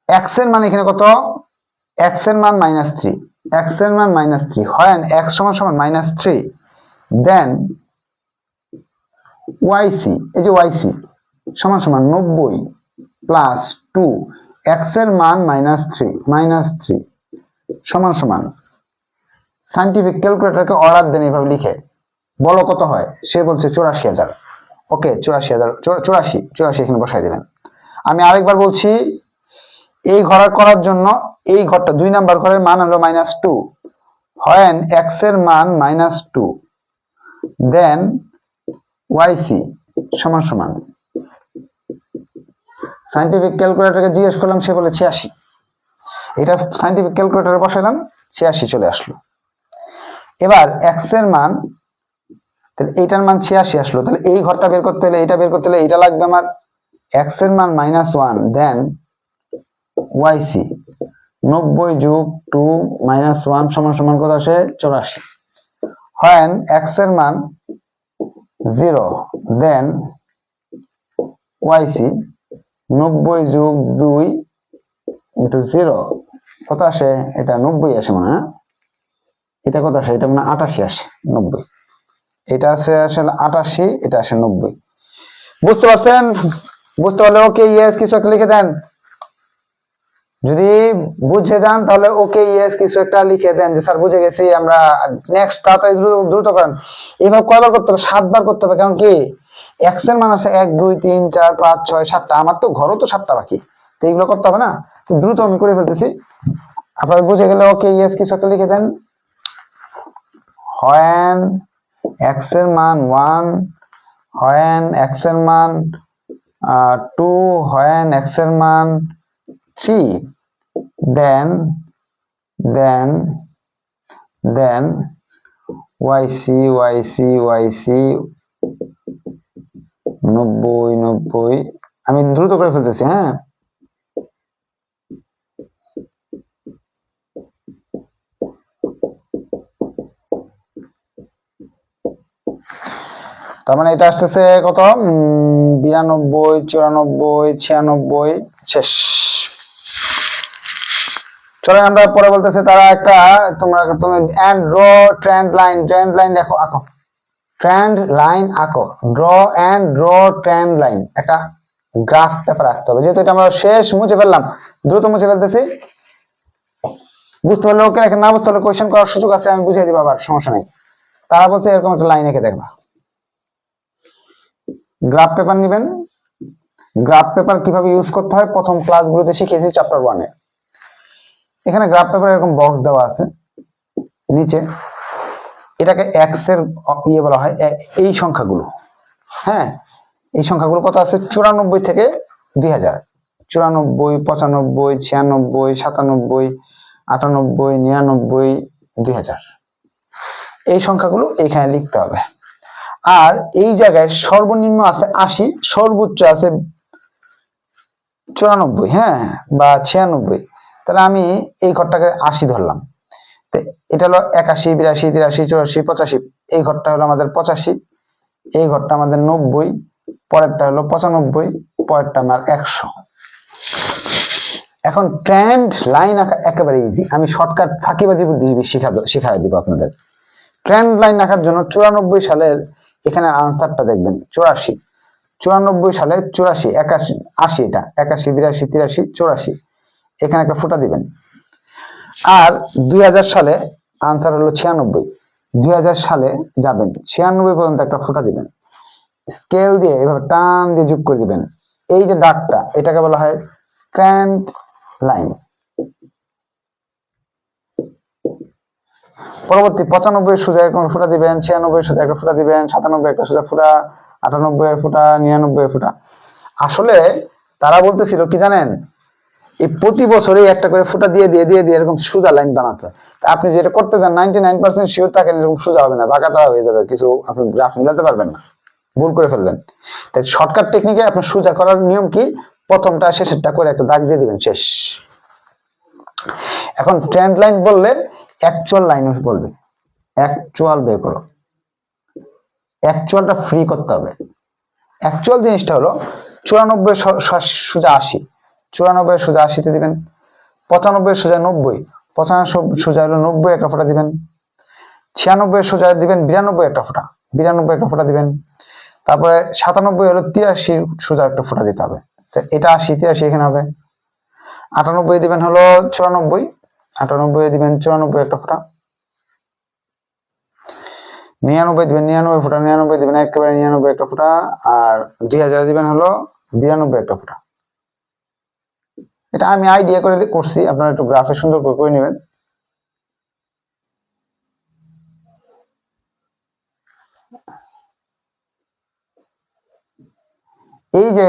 x এর মান এখানে কত? এক্স এর মান -3, এক্স এর মান -3 when x সমান সমান -3, দেন yc, এই যে yc সমান সমান 90 প্লাস 2, এক্স এর মান -3 সমান সমান, সাইন্টিফিক ক্যালকুলেটরকে অর্ডার দেন এইভাবে লিখে, বলো কত হয়। সে বলছে 84,000। ওকে, 84,000 এখানে বসাই দিলেন। আমি আরেকবার বলছি, এই ঘর করার জন্য এই ঘরটা 2 নাম্বার ঘরের মান হলো -2, when x এর মান -2, দেন yc সমান সমান, সাইন্টিফিক ক্যালকুলেটরকে জিজ্ঞেস করলাম, সে বলে 86। এটা সাইন্টিফিক ক্যালকুলেটরে বসাইলাম, 86 চলে আসলো। এবার x এর মান, তাহলে এইটার মান 86 আসলো, তাহলে এই ঘরটা বের করতে হলে এটা বের করতে হলে এটা লাগবে আমার x এর মান -1, দেন yc 90 যোগ 2 -1 সমান সমান কত আসে 84, when x এর মান 0, দেন yc 90 যোগ 2 ইন্টু 0 কত আসে, এটা 90 আসে মনে হয়, এটা কত আসে, এটা মানে 88 আসে, 90, এটা আছে আসলে 88, এটা আসে 90। বুঝতে পারছেন? বুঝতে পারলে ওকে ইয়েস কিছু একটা লিখে দেন। যদি বুঝে যান তাহলে ওকে ইয়েস কিছু একটা লিখে দেন যে স্যার বুঝে গেছি আমরা। নেক্সট তাড়াতাড়ি দ্রুত করেন। এইভাবে কয়বার করতে হবে? 7 বার করতে হবে। কারণ কি এক্স এর মান আছে 1 2 3 4 5 6 7টা, আমার তো ঘরও তো 7টা বাকি, তো এইগুলো করতে হবে না, দ্রুত আমি করে ফেলতেছি। আপনারা বুঝে গেলে ওকে ইয়েস কিছু একটা লিখে দেন। when x এর মান 1, when x এর মান 2, when x এর মান 3, then yc 90 আমি দ্রুত করে ফেলতেছি। হ্যাঁ, তার মানে এটা আসতেছে কত, 92 94 96 শেষ। চলেন আমরা পরে বলতেছে তারা একটা তুমি এন্ড ড্র ট্রেন্ড লাইন দেখো, আঁকো ট্রেন্ড লাইন, আঁকো ড্র ট্রেন্ড লাইন, একটা গ্রাফ পেপার আঁকতে হবে। যেহেতু এটা আমরা শেষ মুছে ফেললাম, দ্রুত মুছে ফেলতেছি। বুঝতে পারলে ওকে, না বুঝতে পারলে কোয়েশ্চেন করার সুযোগ আছে, আমি বুঝিয়ে দিব আবার, সমস্যা নেই। তারা বলছে এরকম একটা লাইন এঁকে দেখবা। গ্রাফ পেপার নেবেন। গ্রাফ পেপার কিভাবে ইউজ করতে হয় প্রথম ক্লাসগুলোতে শিখিয়েছি চ্যাপ্টার 1 এ। এখানে গ্রাফ পেপার এরকম বক্স দেওয়া আছে নিচে, এটাকে এক্স এর ইয়ে বলা হয়, এই সংখ্যাগুলো। হ্যাঁ, এই সংখ্যাগুলো কত আছে, 94 থেকে 2000, 94 95 96 97 98 99 2000, এই সংখ্যাগুলো এখানে লিখতে হবে। আর এই জায়গায় সর্বনিম্ন আছে 80, সর্বোচ্চ আছে 94, হ্যাঁ, বা 96। তাহলে আমি এই ঘরটাকে 80 ধরলাম, এটা হলো 81 82 83 84 85, এই ঘরটা হলো আমাদের 85, এই ঘরটা আমাদের 90, পরেরটা হলো 95, পরেরটা আমার 100। এখন ট্রেন্ড লাইন আঁকা একেবারে ইজি, আমি শর্টকাট ফাঁকিবাজি বুদ্ধি শিখাই দিব আপনাদের। ট্রেন্ড লাইন আঁকার জন্য 94 সালের এখানে আনসারটা দেখবেন, 84, 94 সালে 84 81 80, এটা 81 82 83 84, এখানে একটা ফোঁটা দিবেন। আর 2000 সালে আনসার হলো 96, 2000 সালে যাবেন 96 পর্যন্ত একটা ফোঁটা দিবেন, স্কেল দিয়ে এভাবে টান দিয়ে যোগ করে দিবেন। এই যে দাগটা, এটাকে বলা হয় ট্রেন্ড লাইন। পরবর্তী 95 সোজা এরকম ফোঁটা দিবেন, 96 সোজা একটা ফোঁটা দিবেন, 97 একটা সোজা ফোঁটা, 98 ফোঁটা, 99 ফোঁটা। আসলে তারা বলতেছিল কি জানেন, এই প্রতি বছরই একটা করে ফোঁটা দিয়ে দিয়ে দিয়ে দিয়ে এরকম সোজা লাইন বানাতে। আপনি যেটা করতে চান 99% শিওর থাকেন এরকম সোজা হবে না, বাঁকা তারা হয়ে যাবে, কিছু আপনি গ্রাফ মিলাতে পারবেন না, ভুল করে ফেলবেন। তাই শর্টকাট টেকনিকে আপনার সোজা করার নিয়ম কি, প্রথমটা শেষেরটা করে একটা দাগ দিয়ে দিবেন, শেষ। এখন ট্রেন্ড লাইন বললে অ্যাকচুয়াল লাইন বলবে, অ্যাকচুয়াল বের করো, অ্যাকচুয়ালটা ফ্রি করতে হবে। অ্যাকচুয়াল জিনিসটা হলো 94 সোজা 80, 94 সোজা 80তে দিবেন, 95 সোজা 90, 95 সোজা হলো 90 একটা ফোঁটা দিবেন। 96 সোজা দিবেন 92 একটা ফোঁটা, 92 একটা ফোঁটা দিবেন। তারপরে 97 হলো 83 সোজা একটা ফোঁটা দিতে হবে। এটা 80, 83 এখানে হবে। 98 দিবেন হলো 94, 98 দিবেন 94 একটা ফোঁটা। 99 দিবেন 99 ফোঁটা, 99 দিবেন একেবারে 99 একটা ফোঁটা। আর 2000 দিবেন হলো 92 একটা ফোঁটা। এটা আমি আইডিয়া করে করছি, আপনারা একটু গ্রাফে সুন্দর করে নেবেন। এই যে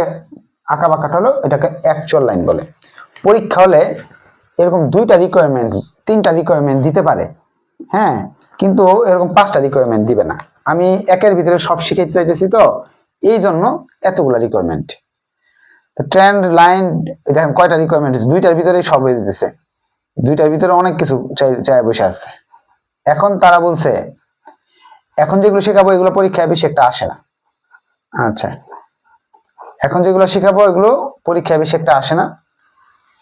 আঁকা বাঁকাটা হলো, এটাকে অ্যাকচুয়াল লাইন বলে। পরীক্ষা হলে এরকম 2টা রিকোয়ারমেন্ট 3টা রিকোয়ারমেন্ট দিতে পারে, হ্যাঁ, কিন্তু এরকম 5টা রিকোয়ারমেন্ট দিবে না। আমি একের ভিতরে সব শিখাইতে চাইতেছি, তো এই জন্য এতগুলা রিকোয়ারমেন্ট। ট্রেন্ড লাইন দেখেন কয়টা রিকোয়ারমেন্ট, 2টার ভিতরেই সব হয়ে যেতেছে, 2টার ভিতরে অনেক কিছু চাই বসে আছে। এখন তারা বলছে এখন যেগুলো শেখাবো এগুলো পরীক্ষায় বেশি একটা আসে না। আচ্ছা, এখন যেগুলো শেখাবো এগুলো পরীক্ষায় বেশি একটা আসে না।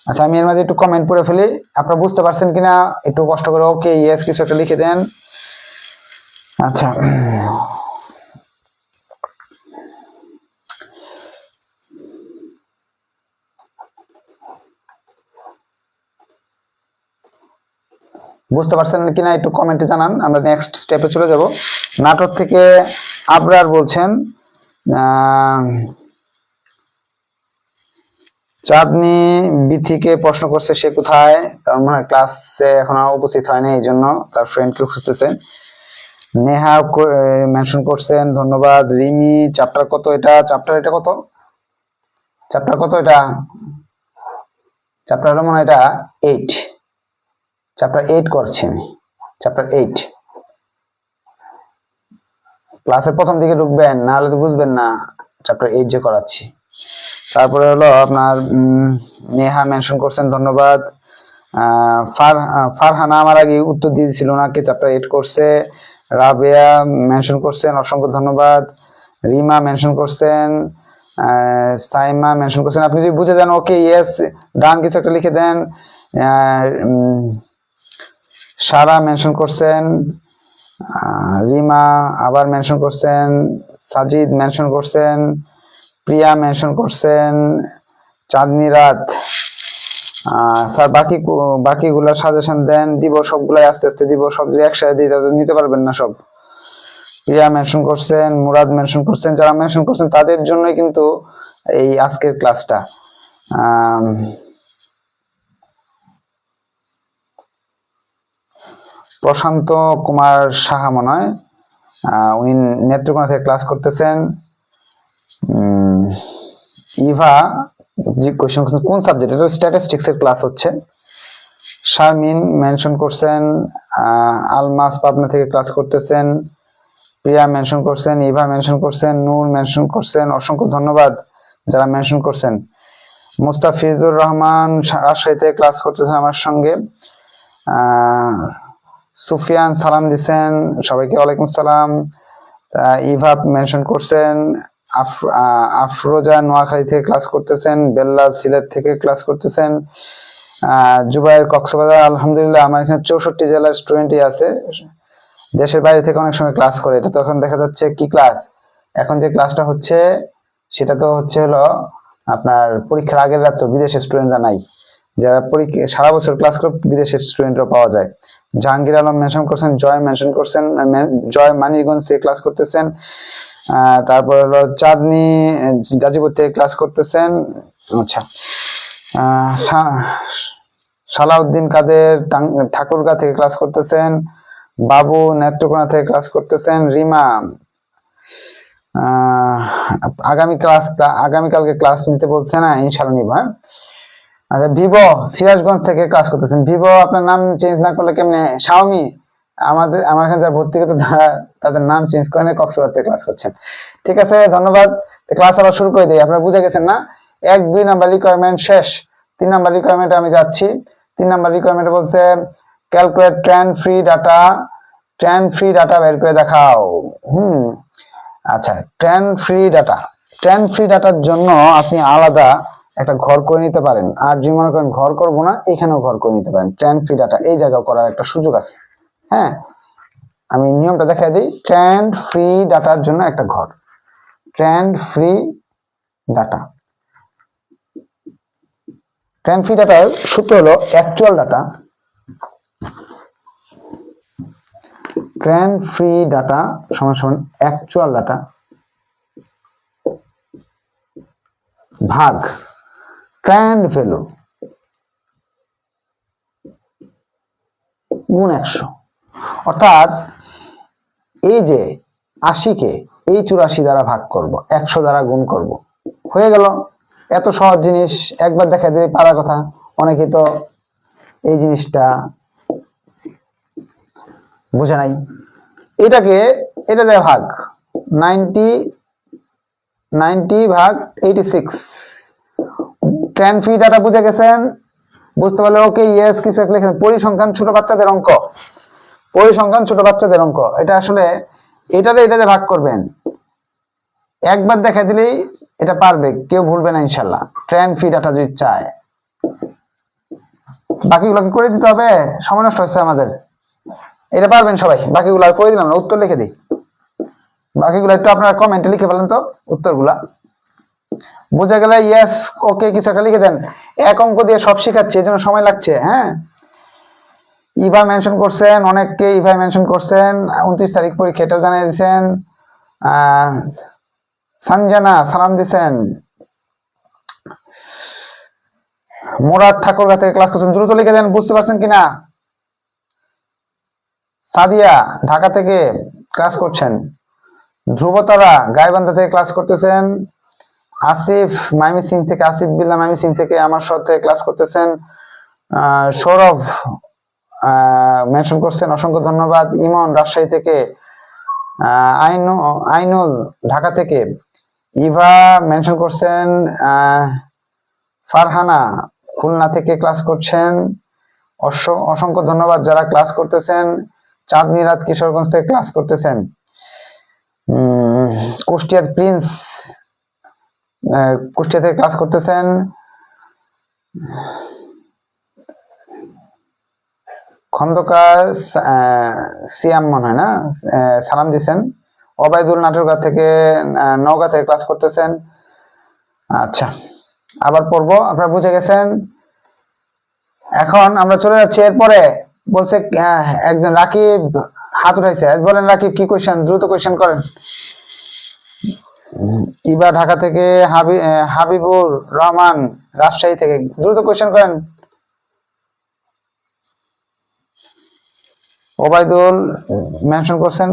আচ্ছা, আমি এর মাঝে একটু কমেন্ট করে ফেলি, আপনারা বুঝতে পারছেন কিনা একটু কষ্ট করে ওকে ইয়েস কিছু একটা লিখে দেন। আচ্ছা, বুঝতে পারছেন কিনা একটু কমেন্টে জানান, আমরা নেক্সট স্টেপে চলে যাব। নাটোর থেকে আবরার বলছেন চাঁদনি বিথিকে প্রশ্ন করছে সে কোথায়, কারণ মনে হয় ক্লাসে এখনো উপস্থিত হয়নি, এই জন্য তার ফ্রেন্ডকে খুঁজতেছেন। নেহা মেনশন করছেন, ধন্যবাদ। রিমি চ্যাপ্টার কত এটা, চ্যাপ্টার কত, চ্যাপ্টার কত এটা, চ্যাপ্টার হলো মনে হয় এটা 8, চ্যাপ্টার 8 করছি আমি, চ্যাপ্টার 8। ক্লাসের প্রথম দিকে ঢুকবেন, না হলে তো বুঝবেন না চ্যাপ্টার 8 যে করাচ্ছি। তারপরে হলো আপনার নেহা মেনশন করছেন, ধন্যবাদ। ফারহানা আমার আগে উত্তর দিয়েছিল না, কে চ্যাপ্টার 8 করছে। রাবেয়া মেনশন করছেন, অসংখ্য ধন্যবাদ। রিমা মেনশন করছেন, সাইমা মেনশন করছেন। আপনি যদি বুঝে যান ওকে ইয়েস ডান কিছু একটা লিখে দেন। সারা মেনশন করছেন, রিমা আবার মেনশন করছেন, সাজিদ মেনশন করছেন, প্রিয়া মেনশন করছেন, চাঁদনি রাত। স্যার বাকিগুলো সাজেশন দেন, দিব সবগুলাই আস্তে আস্তে দিব, সব যদি একসাথে দিই তাহলে নিতে পারবেন না সব। প্রিয়া মেনশন করছেন, মুরাদ মেনশন করছেন, যারা মেনশন করছেন তাদের জন্যই কিন্তু এই আজকের ক্লাসটা। প্রশান্ত কুমার সাহা মনে হয়, উনি নেত্রকোনা থেকে ক্লাস করতেছেন। ইভা কোশ্চেন করছেন কোন সাবজেক্ট, এটা স্ট্যাটিস্টিক্স এর ক্লাস হচ্ছে। শারমিন মেনশন করছেন, আলমাস পাবনা থেকে ক্লাস করতেছেন। প্রিয়া মেনশন করছেন, ইভা মেনশন করছেন, নূর মেনশন করছেন, অসংখ্য ধন্যবাদ যারা মেনশন করছেন। মুস্তাফিজুর রহমান রাজশাহী থেকে ক্লাস করতেছেন আমার সঙ্গে। সুফিয়ান সালাম দিচ্ছেন, সবাইকে ওয়ালাইকুম সালাম। ইভা মেনশন করছেন, আফরোজা নোয়াখালী থেকে ক্লাস করতেছেন, বেল্লা সিলেট থেকে ক্লাস করতেছেন, জুবাইর কক্সবাজার। আলহামদুলিল্লাহ আমার এখানে 64 জেলার স্টুডেন্টই আছে, দেশের বাইরে থেকে অনেক সময় ক্লাস করে। এটা তো এখন দেখা যাচ্ছে কি ক্লাস, এখন যে ক্লাসটা হচ্ছে সেটা তো হচ্ছে হলো আপনার পরীক্ষার আগের রাত, তো বিদেশের স্টুডেন্টরা নাই, যারা পরীক্ষা সারা বছর ক্লাস করে বিদেশের স্টুডেন্টরা পাওয়া যায়। জাহাঙ্গীর আলম মেনশন করছেন, জয় মেনশন করছেন, জয় মানিকগঞ্জ থেকে ক্লাস করতেছেন। তারপর হলো চাঁদনি গাজীপুর থেকে ক্লাস করতেছেন। আচ্ছা, সালাউদ্দিন কাদের ঠাকুরগাঁ থেকে ক্লাস করতেছেন। বাবু নেত্রকোনা থেকে ক্লাস করতেছেন। রিমা আগামীকালকে ক্লাস নিতে বলছে না, ইনশাআল্লাহ নিব। হ্যাঁ, আচ্ছা, ভিভো সিরাজগঞ্জ থেকে ক্লাস করতেছেন। ভিভো আপনার নাম চেঞ্জ না করলে কেমনে? শাওমি আমার এখানে যারা ভর্তি করতে তাদের নাম চেঞ্জ করে নিয়ে কক্সবাজার থেকে ক্লাস করছেন। ঠিক আছে, ধন্যবাদ। ক্লাস আবার শুরু করে দিই, আপনারা বুঝে গেছেন না? 1-2 নাম্বার রিকোয়ারমেন্ট শেষ, 3 নাম্বার রিকোয়ারমেন্টে আমি যাচ্ছি। 3 নাম্বার রিকোয়ারমেন্টে বলছে ক্যালকুলেট ট্রেন্ড ফ্রি ডাটা বের করে দেখাও। আচ্ছা, ট্রেন্ড ফ্রি ডাটার জন্য আপনি আলাদা একটা ঘর করে নিতে পারেন। আর যদি মনে করেন ঘর করবো না, এখানেও ঘর করে নিতে পারেন। ট্রেন্ড ফ্রি ডাটা এই জায়গায় করার একটা সুযোগ আছে। হ্যাঁ, আমি নিয়মটা দেখাই দিই। ট্রেন্ড ফ্রি ডাটার জন্য একটা ঘর, trend free data. Trend free ডাটার সূত্র হলো actual data, trend free data সমান সমান অ্যাকচুয়াল ডাটা ভাগ ট্রেন্ড ভ্যালু গুণ 100। অর্থাৎ এই যে 80 কে এই 84 দ্বারা ভাগ করব, 100 দ্বারা গুণ করব, হয়ে গেল। এত সহজ জিনিস একবার দেখা দিলে পারার কথা। অনেকে তো এই জিনিসটা বুঝে নাই। এটা দেয় ভাগ 90 ভাগ 86। ট্রেন্ড ফ্রি ডাটা বুঝে গেছেন? বুঝতে পারলে ওকে ইয়েস কিছু একটা লিখেছেন। পরিসংখ্যান ছোট বাচ্চাদের অঙ্ক, পরিসংখ্যান ছোট বাচ্চাদের অঙ্ক। এটা আসলে এটাতে ভাগ করবেন, একবার দেখা দিলেই এটা পারবে, কেউ ভুলবে না ইনশাল্লাহ। ট্রেন্ড ফ্রি ডাটা যদি চায়, বাকিগুলো কি করে দিতে হবে? সময় নষ্ট হচ্ছে আমাদের। এটা পারবেন সবাই। বাকিগুলো আর করে দিলাম না, উত্তর লিখে দিই। বাকিগুলো একটু আপনারা কমেন্টে লিখে ফেলেন তো উত্তরগুলা। বুঝে গেলে ইয়েস ওকে কিছু একটা লিখে দেন। এক অঙ্ক দিয়ে সব শিখাচ্ছি, এজন্য সময় লাগছে। হ্যাঁ, ইভা মেনশন করছেন, অনেককে ইভা মেনশন করছেন। 29 তারিখ পরীক্ষা, এটাও জানিয়ে দিচ্ছেন। সঞ্জনা সালাম দিছেন। মুরাদ ঠাকুরগা থেকে ক্লাস করছেন, দ্রুত লিখে দেন। বুঝতে পারছেন কিনা? সাদিয়া ঢাকা থেকে ক্লাস করছেন। ধ্রুবতারা গাইবান্ধা থেকে ক্লাস করতেছেন। আসিফ মাইমি সিং থেকে, আসিফ বিল্লা মাইমি সিং থেকে আমার সাথে ক্লাস করতেছেন। সৌরভ মেনশন করছেন, অসংখ্য ধন্যবাদ। ইমন রাজশাহী থেকে, আইনুল ঢাকা থেকে, ইভা মেনশন করছেন। ফারহানা খুলনা থেকে ক্লাস করছেন। অসংখ্য ধন্যবাদ যারা ক্লাস করতেছেন। চাঁদনি রাত কিশোরগঞ্জ থেকে ক্লাস করতেছেন। কুষ্টিয়ার প্রিন্স কুষ্টিয়া থেকে ক্লাস করতেছেন। খন্দকার সিয়াম মনে হয় না, সালাম দিছেন। ওবায়দুল নাটোরগাঁ থেকে, নওগাঁ থেকে ক্লাস করতেছেন। আচ্ছা, আবার পড়বো, আপনারা বুঝে গেছেন। এখন আমরা চলে যাচ্ছি। এরপরে বলছে একজন রাকিব হাত উঠাইছে, বলেন রাকিব কি কোয়েশ্চেন, দ্রুত কোয়েশ্চেন করেন। ইবা ঢাকা থেকে, হাবিবুর রহমান রাজশাহী থেকে, দ্রুত কোয়েশ্চেন করেন। ওবায়দুল মেনশন করছেন।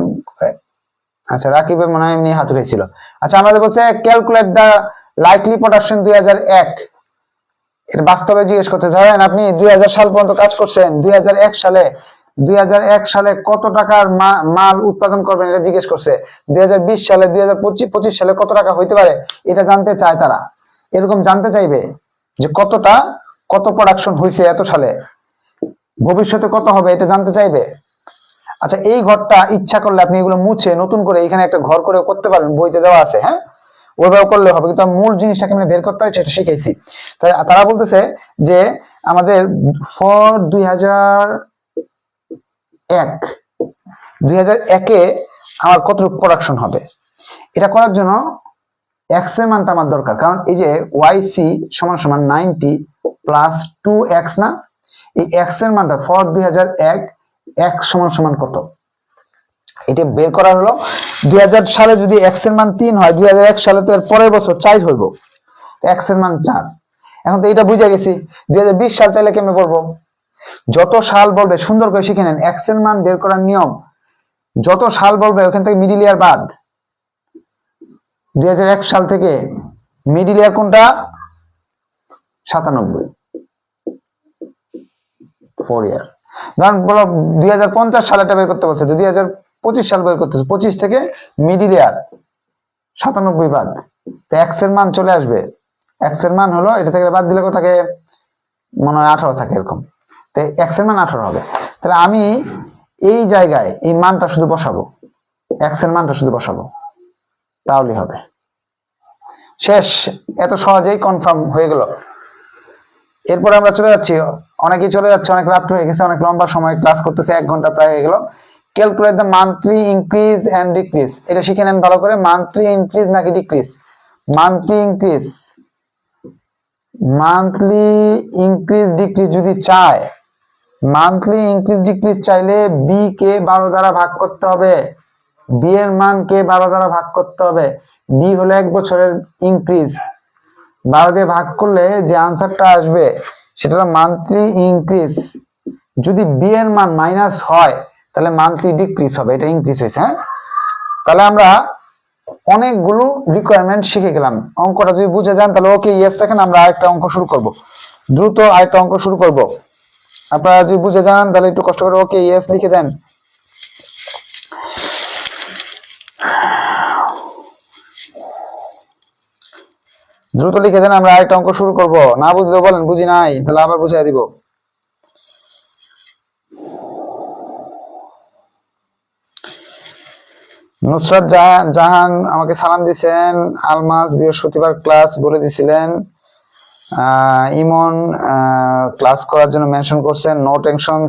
আচ্ছা, রাকিবের মনে হয় এমনি হাত উঠেছিল। আচ্ছা, আমাদের বলছে ক্যালকুলেট দ্য লাইকলি প্রোডাকশন 2001। এর বাস্তবে জিজ্ঞেস করতে ধরেন আপনি 2000 সাল পর্যন্ত কাজ করছেন, 2001 সালে কত টাকার মাল উৎপাদন করবেন এটা জিজ্ঞেস করছে। 2020 সালে, 2025 সালে কত টাকা হইতে পারে এটা জানতে চায় তারা। এরকম জানতে চাইবে যে কত প্রোডাকশন হয়েছে এত সালে, ভবিষ্যতে কত হবে এটা জানতে চাইবে। আচ্ছা, এই ঘরটা ইচ্ছা করলে আপনি এগুলো মুছে নতুন করে এখানে একটা ঘর করে করতে পারবেন, বইতে দেওয়া আছে। হ্যাঁ, ওইভাবে করলে হবে, কিন্তু মূল জিনিসটা কেমন বের করতে হয় সেটা শিখাইছি। তারা বলতেছে যে আমাদের ফর 2001-এ আমার কতটুকু প্রোডাকশন হবে, এটা করার জন্য এক্স এর মানটা আমার দরকার। কারণ এই যে ওয়াইসি সমান সমান 90 প্লাস 2x না, এই এক্স এর মানটা ফর 2001 x সমান সমান কত এটা বের করা হলো। 2000 সালে যদি x এর মান 3 হয়, 2001 সালে তো এর পরের বছর 4 হইব, x এর মান 4। এখন তো এটা বুঝে গেছি। 2020 সাল চাইলে কেমনে বলবো? যত সাল বলবে সুন্দর করে শিখে নেন। x এর মান বের করার নিয়ম, যত সাল বলবে ওখান থেকে মিডল ইয়ার বাদ। 2001 সাল থেকে মিডল ইয়ার কোনটা? 97, 4 ইয়ার। ধরেন বলো 2050 সালটা বের করতে বলছে, 2025 সাল বের করতেছে, 25 থেকে মিডল ইয়ার 97 বাদ, তো এক্স এর মান চলে আসবে। এক্স এর মান হলো, এটা থেকে বাদ দিলে কত থাকে? মনে হয় 18 থাকে এরকম। তো এক্স এর মান 18 হবে। তাহলে আমি এই জায়গায় এই মানটা শুধু বসাবো, এক্স এর মানটা শুধু বসাবো, তাহলেই হবে। শেষ, এত সহজেই কনফার্ম হয়ে গেল। এরপর আমরা চলে যাচ্ছি, অনেকেই চলে যাচ্ছে, অনেক রাত হয়ে গেছে, অনেক লম্বা সময় ক্লাস করতেছে, 1 ঘন্টা প্রায় হয়ে গেল। Calculate the monthly increase and decrease, এটা শিখে নেন ভালো করে। মান্থলি ইনক্রিজ নাকি decrease? Monthly increase, monthly increase decrease যদি চায়, মান্থলি ইনক্রিজ ডিক্রিজ চাইলে বি কে 12 দ্বারা ভাগ করতে হবে, বি এর মান কে 12 দ্বারা ভাগ করতে হবে। বি হলো 1 বছরের ইনক্রিজ, 12 দিয়ে ভাগ করলে যে আনসারটা আসবে সেটা হলো মান্থলি ইনক্রিজ। যদি বি এর মান মাইনাস হয় তাহলে মান্থলি ডিক্রিজ হবে, এটা ইনক্রিজ হয়েছে। হ্যাঁ, তাহলে আমরা অনেকগুলো রিকোয়ারমেন্ট শিখে গেলাম। অঙ্কটা যদি বুঝে যান তাহলে ওকে ইয়েস রাখেন, আমরা আরেকটা অঙ্ক শুরু করব, দ্রুত আরেকটা অঙ্ক শুরু করব। আপনারা যদি বুঝে যান তাহলে একটু কষ্ট করে ওকে ইয়েস লিখে দেন। দ্রুত লিখে দেন, আমরা আরেকটা অঙ্ক শুরু করব। না বুঝলে বলেন বুঝি নাই, তাহলে আবার বুঝিয়ে দিব। নুসরাত জাহান আমাকে সালাম দিয়েছেন। আলমাস বৃহস্পতিবার ক্লাস বলে দিছিলেন। ইমন ক্লাস করার জন্য মেনশন করছেন, নো টেনশন,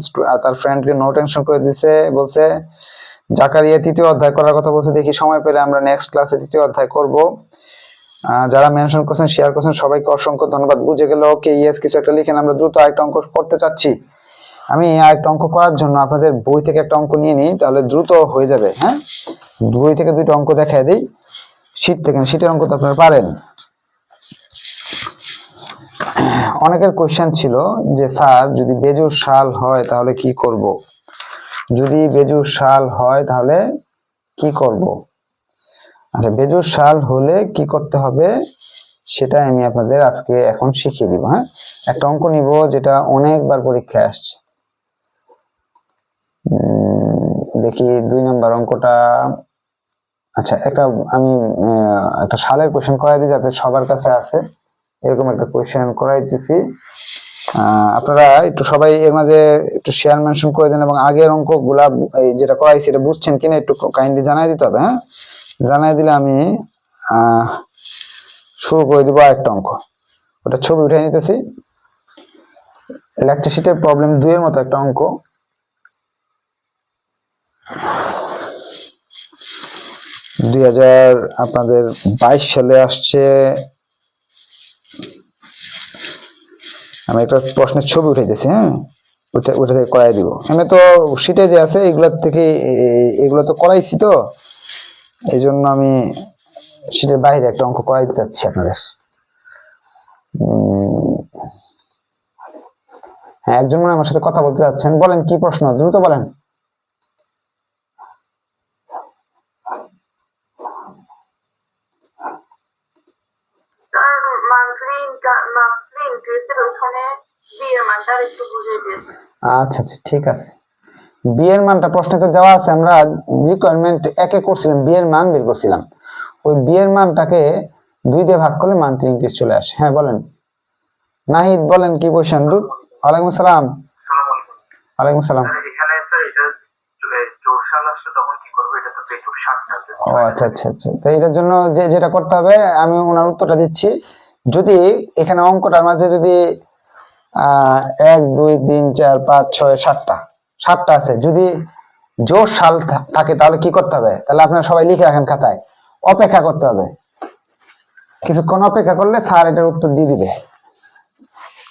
তার ফ্রেন্ডকে নো টেনশন করে দিছে, বলছে জাকারিয়া 3য় অধ্যায় করার কথা বলছে, দেখি সময় পেলে আমরা নেক্সট ক্লাসে 3য় অধ্যায় করব। যারা মেনশন করছেন, শেয়ার করছেন, সবাইকে অসংখ্য ধন্যবাদ। বুঝে গেল ওকে ইয়েস কিছু একটা লিখেন, আমরা দ্রুত আরেকটা অঙ্ক করতে চাচ্ছি। আমি আরেকটা অঙ্ক করার জন্য আপনাদের বই থেকে একটা অঙ্ক নিয়ে নিই, তাহলে দ্রুত হয়ে যাবে। হ্যাঁ, বই থেকে 2টা অঙ্ক দেখাই দিই, শীট থেকে, শীটের অঙ্ক তো আপনারা পারেন। অনেকের কোয়েশ্চেন ছিল যে স্যার যদি বেজোড় সাল হয় তাহলে কি করব, যদি বেজোড় সাল হয় তাহলে কি করব। আচ্ছা, বেজোড় সাল হলে কি করতে হবে সেটা আমি আপনাদের আজকে এখন শিখিয়ে দিব। হ্যাঁ, একটা অঙ্ক নিব যেটা অনেকবার পরীক্ষায় আসছে। দেখি 2 নম্বর অঙ্কটা। আচ্ছা, আমি একটা সালের কোয়েশ্চেন করাই দিই যাতে সবার কাছে আছে, এরকম একটা কোয়েশ্চেন করাই দিতেছি। আপনারা একটু সবাই এর মাঝে একটু শেয়ার মেনশন করে দেন, এবং আগের অঙ্কগুলা এই যেটা করাইছি এটা বুঝছেন কিনা একটু কাইন্ডলি জানাই দিতে হবে। হ্যাঁ, জানাই দিলে আমি শুরু করে দিব আরেকটা অঙ্ক। ওটা ছবি উঠে নিতেছি। লেকচার শিটের প্রবলেম 2 এর মতো একটা অঙ্ক। আপনাদের 22 সালে আসছে। আমি একটা প্রশ্নের ছবি উঠাইতেছি। হ্যাঁ, ওটা থেকে করাই দিব। আমি তো শিটে যে আছে এগুলোর থেকে, এগুলো তো করাইছি, তো এই জন্য আমি শিটের বাইরে একটা অঙ্ক করাইতে চাচ্ছি আপনাদের। হ্যাঁ, একজন মনে আমার সাথে কথা বলতে চাচ্ছেন, বলেন কি প্রশ্ন, দ্রুত বলেন। আচ্ছা আচ্ছা, ঠিক আছে। বি এর মানটা প্রশ্নে তো দেওয়া আছে, আমরা রিকোয়ারমেন্ট 1 করছিলাম, বি এর মান বের করছিলাম। ওই বি এর মানটাকে 2 দিয়ে ভাগ করলে মান্থলি ইনক্রিজ চলে আসে। হ্যাঁ বলেন নাহিদ, বলেন কি কোশ্চেন। ওয়ালাইকুম আসসালাম। ওয়ালাইকুম আসসালাম। ও আচ্ছা আচ্ছা আচ্ছা, তো এটার জন্য যেটা করতে হবে আমি ওনার উত্তরটা দিচ্ছি। যদি এখানে অঙ্কটার মাঝে যদি 1 2 3 4 5 6 7টা আছে, যদি জোড় সাল থাকে তাহলে কি করতে হবে, তাহলে আপনারা সবাই লিখে রাখেন খাতায়। অপেক্ষা করতে হবে, কিছুক্ষণ অপেক্ষা করলে স্যার এটার উত্তর দিয়ে দিবে।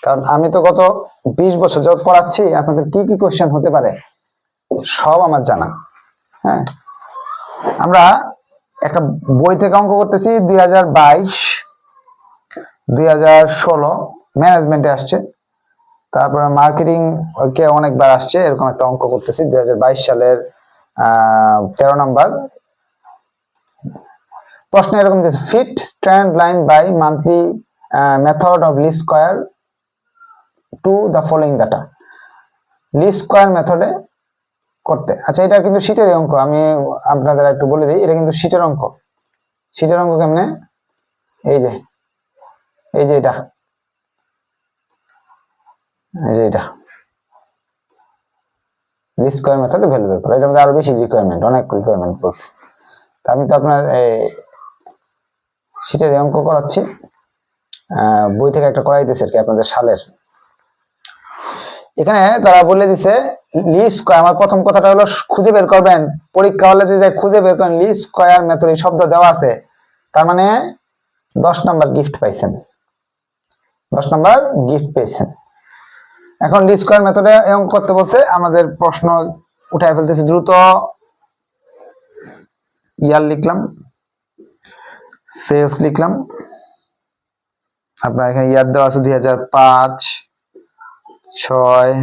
কারণ আমি তো গত 20 বছর যাবত পড়াচ্ছি, আপনাদের কি কি কোশ্চেন হতে পারে সব আমার জানা। হ্যাঁ, আমরা একটা বই থেকে অঙ্ক করতেছি, 2016 ম্যানেজমেন্টে আসছে, তারপরে মার্কেটিং কে অনেকবার আসছে, এরকম একটা অঙ্ক করতেছি 2022 সালের 13 নম্বর প্রশ্ন। এরকম দিয়েছে, fit trend line by monthly method of least square to the following data. Least square মেথডে করতে। আচ্ছা, এটা কিন্তু শীটের অঙ্ক, আমি আপনাদের একটু বলে দিই, এটা কিন্তু শীটের অঙ্ক। শীটের অঙ্ক কেমনে, এই যে এটা, এটা লিস্ট স্কয়ার মেথডে ভ্যালু বের করা। এটার মধ্যে আরো বেশি রিকোয়ারমেন্ট, অনেক রিকোয়ারমেন্ট বলছে। আমি তো আপনার সেটার অঙ্ক করাচ্ছি, বই থেকে একটা করাইতেছে আর কি আপনাদের সালের। এখানে তারা বলে দিছে লিস্ট স্কয়ার। আমার প্রথম কথাটা হলো খুঁজে বের করবেন, পরীক্ষা হলে যদি খুঁজে বের করেন লিস্ট স্কয়ার মেথড এই শব্দ দেওয়া আছে, তার মানে 10 নাম্বার গিফট পাইছেন, 10 নাম্বার গিফট পেয়েছেন। এখন লিস্ট স্কয়ার মেথডে অঙ্ক করতে বলছে, আমাদের প্রশ্ন উঠায় ফেলতেছি দ্রুত। ইয়ার লিখলাম, সেলস লিখলাম, আপনার এখানে ইয়ার দেওয়া আছে 2005, 6,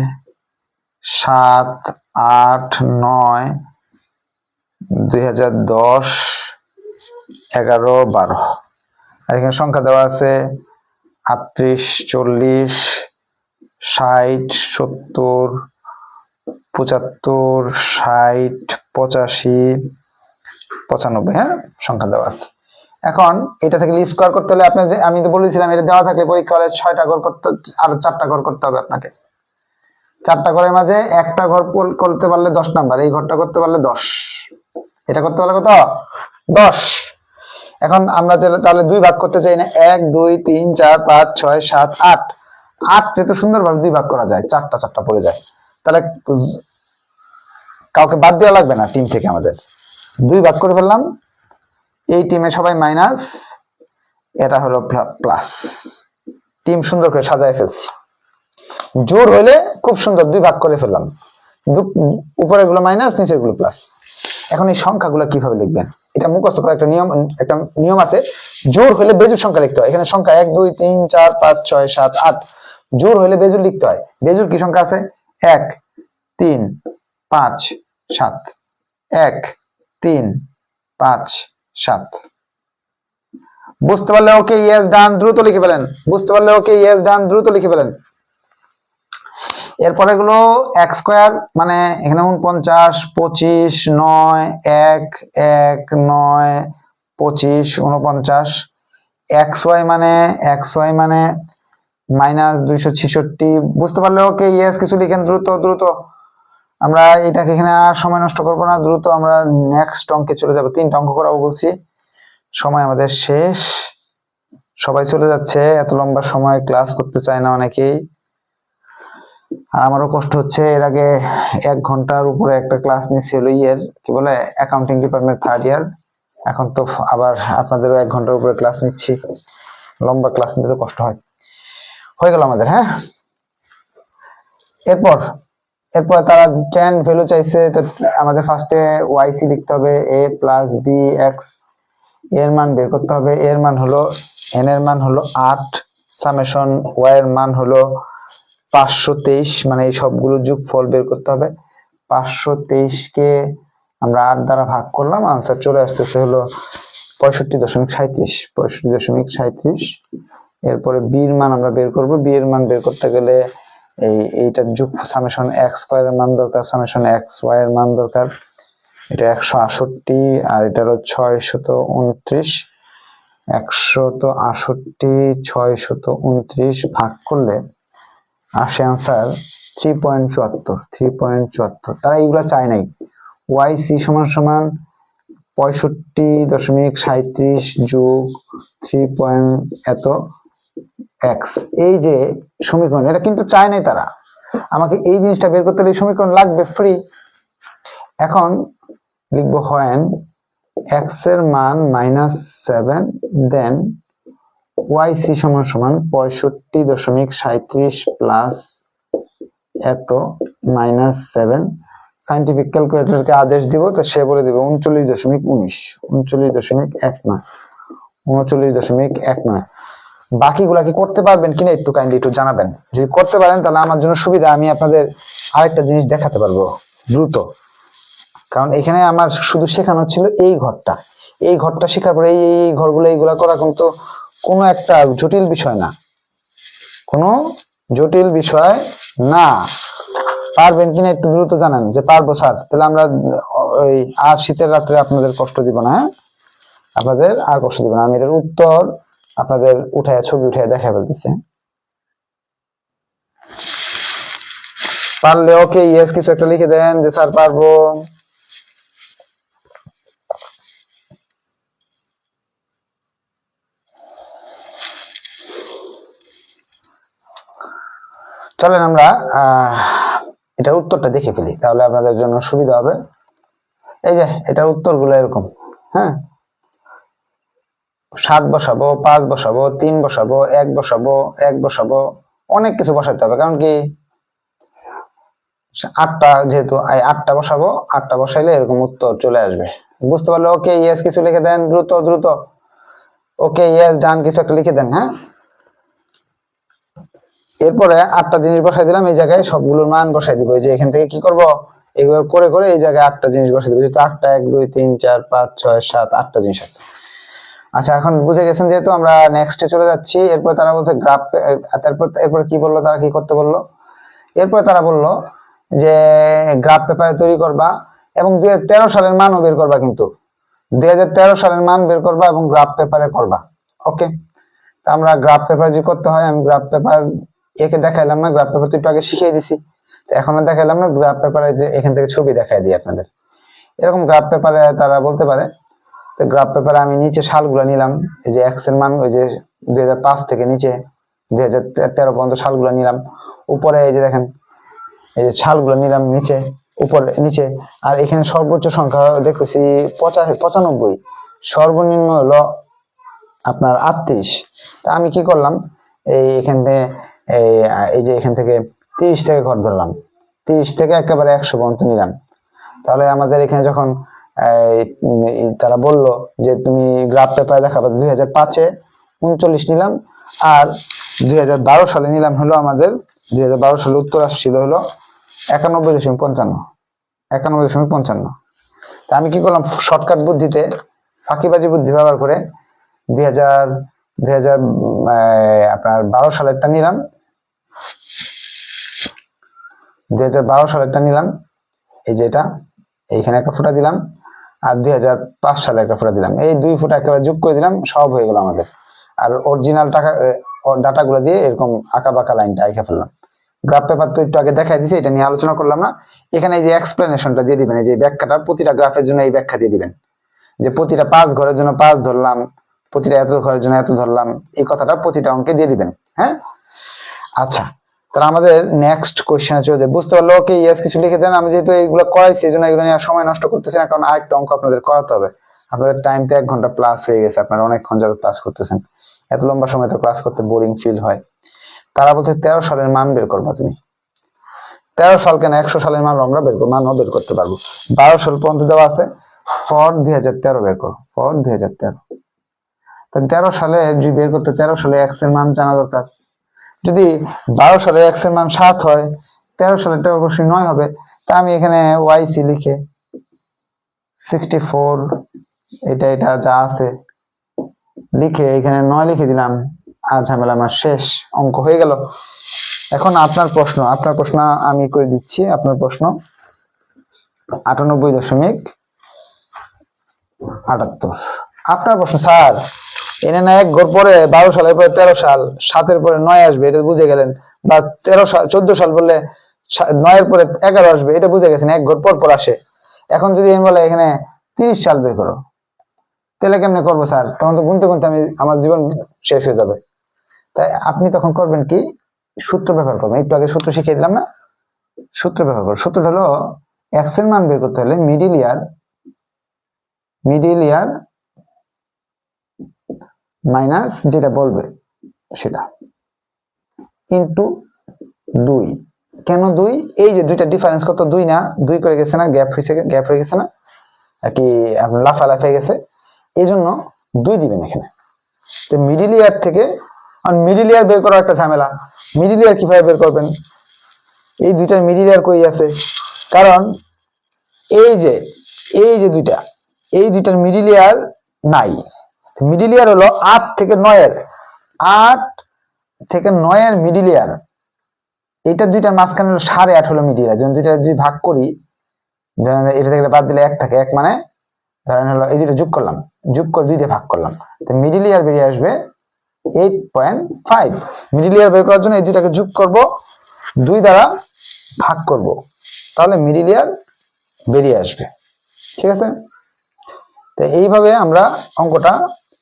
7, 8, 9, 2010, 11, 12। আর এখানে সংখ্যা দেওয়া আছে 38, 40, 60, 70, 75, 60, 85, 95, হ্যাঁ সংখ্যা দেওয়া আছে। এখন এটা থেকে লিস্ট স্কয়ার করতে হলে আপনি যে আমি তো বলেছিলাম এটা দেওয়া থাকলে পরীক্ষা হলে 6টা ঘর করতে, আর 4টা ঘর করতে হবে আপনাকে। 4টা ঘরের মাঝে একটা ঘর করতে পারলে 10 নাম্বার, এই ঘরটা করতে পারলে 10, এটা করতে পারলে কত 10। এখন আমরা তাহলে 2 ভাগ করতে চাই না, 1, 2, 3, 4, 5, 6, 7, 8, 8 তো সুন্দরভাবে 2 ভাগ করা যায়, 4টা পড়ে যায়। তাহলে কাউকে বাদ দেওয়া লাগবে না টিম থেকে, আমাদের 2 ভাগ করে ফেললাম, এই টিমে সবাই মাইনাস, এটা হলো প্লাস। টিম সুন্দর করে সাজায় ফেলছি। জোর হলে খুব সুন্দর 2 ভাগ করে ফেললাম, উপরের গুলো মাইনাস, নিচের গুলো প্লাস। এখন এই সংখ্যাগুলো কিভাবে লিখবেন, এটা মুখস্থ করার একটা নিয়ম আছে। জোর হলে বেজোড় সংখ্যা লিখতে হয়। এখানে সংখ্যা 1, 2, 3, 4, 5, 6, 7, 8, জোর হলে বেজোড় লিখতে হয়। বেজোড় কি সংখ্যা আছে? 1, 3, 5, 7, 1, 3, 5, 7। বুঝতে পারলে ওকে ইয়েস ডান, দ্রুত লিখে ফেলেন। বুঝতে পারলে ওকে ইয়েস ডান, দ্রুত লিখে ফেলেন। এরপরে গুলো এক স্কয়ার, মানে এখানে 49, 25, 9, 1, 1, 9, 25, 49। xy মানে মাইনাস 266। বুঝতে পারলে ওকে ইয়েস কিছু লিখেন, দ্রুত দ্রুত। আমরা এটাকে এখানে আর সময় নষ্ট করবো না, দ্রুত আমরা নেক্সট অঙ্কে চলে যাবো। 3টা অঙ্ক করাবো বলছি, সময় আমাদের শেষ, সবাই চলে যাচ্ছে। এত লম্বা সময় ক্লাস করতে চায় না অনেকেই, আর আমারও কষ্ট হচ্ছে। এর আগে 1 ঘন্টার উপরে একটা ক্লাস নিয়েছি, হলো ইয়ের কি বলে অ্যাকাউন্টিং ডিপার্টমেন্ট 3rd ইয়ার। এখন তো আবার আপনাদেরও 1 ঘন্টার উপরে ক্লাস নিচ্ছি, লম্বা ক্লাস নিতে তো কষ্ট হয়। হয়ে গেল আমাদের, হ্যাঁ। এরপর তারা tan ভ্যালু চাইছে, তো আমাদের ফার্স্টে yc লিখতে হবে, a প্লাস bx, এর মান বের করতে হবে। এর মান হলো n এর মান হলো 8, সামেশন y এর মান হলো 523, মানে এই সবগুলো যোগফল বের করতে হবে। 523 কে আমরা 8 দ্বারা ভাগ করলাম, आंसर চলে আসতেছে হলো 65.37, 65.37। এরপরে b এর মান আমরা বের করব। b এর মান বের করতে গেলে এইটা যোগ সামেশন x স্কয়ার এর মান দরকার, সামেশন x y এর মান দরকার। এটা 168 আর এটা হলো 629। 168 629 ভাগ করলে আসে आंसर 3.74। তারা এইগুলা চায় নাই। yc সমান সমান 65.37 যোগ 3 এত x, এই যে সমীকরণ, এটা কিন্তু চায় নাই তারা। আমাকে এই জিনিসটা বের করতে হলে সমীকরণ লাগবে ফ্রি। এখন লিখবো when x এর মান -7, দেন yc সমান সমান 65.37 প্লাস এত -7। সাইন্টিফিক ক্যালকুলেটরকে আদেশ দিব, তো সে বলে দিবে 39.19, 39.19। বাকিগুলা কি করতে পারবেন কিনা একটু কাইন্ডলি একটু জানাবেন। যদি করতে পারেন তাহলে আমার জন্য সুবিধা, আমি আপনাদের আরেকটা জিনিস দেখাতে পারবো দ্রুত। কারণ এখানে আমার শুধু শেখানো ছিল এই ঘরটা, এই ঘরটা শেখার পরে এই ঘরগুলো এইগুলা করা কিন্তু কোনো একটা জটিল বিষয় না, কোনো জটিল বিষয় না। পারবেন কিনা একটু দ্রুত জানান যে পারবো স্যার, তাহলে আমরা ওই আর শীতের রাত্রে আপনাদের কষ্ট দিব না, হ্যাঁ আপনাদের আর কষ্ট দিব না। আমি এটার উত্তর আপনাদের উঠায় ছবি উঠায় দেখা ফেলতেছি। পারলে ওকে ইয়েস কিছু একটা লিখে দেন যে স্যার পারবো। চলেন আমরা এটা উত্তরটা দেখে ফেলি, তাহলে আপনাদের জন্য সুবিধা হবে। এই যে এটার উত্তরগুলো এরকম, হ্যাঁ, 7 বসাবো, 5 বসাবো, 3 বসাবো, 1 বসাবো, 1 বসাবো, অনেক কিছু বসাতে হবে। কারণ কি 8টা, যেহেতু 8টা বসাবো, 8টা বসাইলে এরকম উত্তর চলে আসবে। বুঝতে পারলে ওকে ইয়েস কিছু লিখে দেন, দ্রুত দ্রুত। ওকে ইয়েস ডান কিছু একটা লিখে দেন। হ্যাঁ, এরপরে 8টা জিনিস বসাই দিলাম, এই জায়গায় সবগুলোর মান বসাই দিব। এই যে এখান থেকে কি করব, এইভাবে করে করে এই জায়গায় 8টা জিনিস বসাই দিব। যেহেতু 8টা 1 2 3 4 5 6 7 8টা জিনিস আছে। আচ্ছা, এখন বুঝে গেছেন যেহেতু, আমরা নেক্সটে চলে যাচ্ছি। এরপর তারা বলছে গ্রাফ, এরপর কি বললো, তারা কি করতে বললো, এরপর তারা বললো যে গ্রাফ পেপারে তৈরি করবা এবং 2013 সালের মানও বের করবা। কিন্তু 2013 সালের মান বের করবা এবং গ্রাফ পেপারে করবা। ওকে, তা আমরা গ্রাফ পেপার যে করতে হয়, আমি গ্রাফ পেপার একে দেখাইলাম না, গ্রাফ পেপার তো একটু আগে শিখিয়ে দিছি, এখনো দেখাইলাম না। গ্রাফ পেপারে যে এখান থেকে ছবি দেখাই দিই আপনাদের। এরকম গ্রাফ পেপারে তারা বলতে পারে, তো গ্রাফ পেপারে আমি নিচে সালগুলো নিলাম। এই যে এক্স এর মান, ওই যে 2005 থেকে নিচে 2013 পর্যন্ত সালগুলো নিলাম। উপরে এই যে দেখেন, এই যে সালগুলো নিলাম নিচে, উপরে নিচে। আর এখানে সর্বোচ্চ সংখ্যা দেখতেছি 95, সর্বনিম্ন হলো আপনার 38। তা আমি কি করলাম, এখান থেকে এই যে এখান থেকে 30 থেকে ঘর ধরলাম, 30 থেকে একেবারে 100 পর্যন্ত নিলাম। তাহলে আমাদের এখানে যখন তারা বলল যে তুমি গ্রাফ পেপারে দেখাবে, 2005-এ 39 নিলাম, আর 2012 সালে নিলাম হলো আমাদের 2012 সালে উত্তর আসছিল হলো 91.55। 91.55। তা আমি কি করলাম, শর্টকাট বুদ্ধিতে, ফাঁকিবাজি বুদ্ধি ব্যবহার করে 2000 আপনার 12 সালেরটা নিলাম, 2012 সালেরটা নিলাম, এই যে এটা, এইখানে একটা ফোঁটা দিলাম, আর 2005 সালে একটা ফোঁটা দিলাম। এই 2 ফোঁটা একেবারে যোগ করে দিলাম, সব হয়ে গেল আমাদের। আর অরিজিনাল ডাটাগুলো দিয়ে এরকম আঁকা বাঁকা লাইনটা আঁকা ফেললাম। গ্রাফ পেপার তো একটু আগে দেখাই দিছি, এটা নিয়ে আলোচনা করলাম না। এখানে এই যে এক্সপ্লেনেশনটা দিয়ে দিবেন, এই যে ব্যাখ্যাটা, প্রতিটা গ্রাফের জন্য এই ব্যাখ্যা দিয়ে দিবেন, যে প্রতিটা 5 ঘরের জন্য 5 ধরলাম, প্রতিটা এত ঘরের জন্য এত ধরলাম, এই কথাটা প্রতিটা অঙ্কে দিয়ে দিবেন। হ্যাঁ, আচ্ছা, তাহলে আমাদের নেক্সট কোশ্চেনে চলে যায়। বুঝতে পারলো? ওকে ইয়েস কিছু লিখে দেন। আমি যেহেতু এইগুলো করাইছি, এই জন্য এগুলো নিয়ে সময় নষ্ট করতেছি না, কারণ আরেকটা অঙ্ক আপনাদের করাতে হবে। আপনাদের টাইম তো 1 ঘন্টা প্লাস হয়ে গেছে, আপনারা অনেকক্ষণ যাবে ক্লাস করতেছেন, এত লম্বা সময় তো ক্লাস করতে বোরিং ফিল হয়। তারা বলছে 13 সালের মান বের করবা তুমি। 13 সাল কেন, 100 সালের মান আমরা মানও বের করতে পারবো। 12 সাল পর্যন্ত দেওয়া আছে, ফর 2013 বের করো, ফর 2013। 13 সালে যদি বের করতে, 13 সালে এক্স এর মান জানা দরকার। যদি 12 সালে এক্স এর মান 7 হয়, 13 সালেরটা অবশ্যই 9 হবে। তা আমি এখানে ওয়াইসি লিখে 64, এটা যা আছে লিখে এখানে 9 লিখে দিলাম, আর ঝামেলা আমার শেষ, অঙ্ক হয়ে গেল। এখন আপনার প্রশ্ন আমি করে দিচ্ছি। আপনার প্রশ্ন 98.78। আপনার প্রশ্ন, স্যার এনে না 1 ঘর পরে 12 সালের পরে 13 সাল, 7-এর পরে 9 আসবে, এটা বুঝে গেলেন। বা 14 সাল বললে 9-এর পরে 11 আসবে, এটা বুঝে গেছেন, 1 ঘর পর পর আসে। এখন যদি আমি বলে এখানে 30 সাল বের করো, তাহলে কেমনে করবো স্যার? তখন তো গুনতে গুনতে আমার জীবন শেষ হয়ে যাবে। তাই আপনি তখন করবেন কি, সূত্র ব্যবহার করবেন। একটু আগে সূত্র শিখিয়ে দিলাম না, সূত্র ব্যবহার করো। সূত্রটা হলো এক্স এর মান বের করতে হলে মিডিল ইয়ার মাইনাস যেটা বলবে সেটা ইন্টু 2। কেন 2? এই যে দুইটা ডিফারেন্স কত, 2 না 2 করে গেছে না, গ্যাপ হয়ে গেছে না, আর কি আপনার লাফালাফি হয়ে গেছে, এই জন্য 2 দিবেন এখানে। তো মিডিল ইয়ার থেকে, আর মিডিল ইয়ার বের করা একটা ঝামেলা। মিডিল ইয়ার কিভাবে বের করবেন? এই দুইটার মিডিল ইয়ার কই আছে? কারণ এই যে দুইটার মিডিল ইয়ার নাই। মিডিল ইয়ার হলো 8 থেকে 9-এর মিডিল ইয়ার। এইটা দুইটার মাঝখানে হলো 8.5 হলো মিডিল ইয়ার। যেমন দুইটা যদি ভাগ করি, এটা থেকে বাদ দিলে 1 থাকে, 1 মানে ধরেন হলো এই দুটো যোগ করলাম, যোগ করে 2 দিয়ে ভাগ করলাম, তো মিডিল ইয়ার বেরিয়ে আসবে 8.5। মিডিল ইয়ার বের করার জন্য এই দুইটাকে যোগ করব, 2 দ্বারা ভাগ করব, তাহলে মিডিল ইয়ার বেরিয়ে আসবে। ঠিক আছে? তো এইভাবে আমরা অঙ্কটা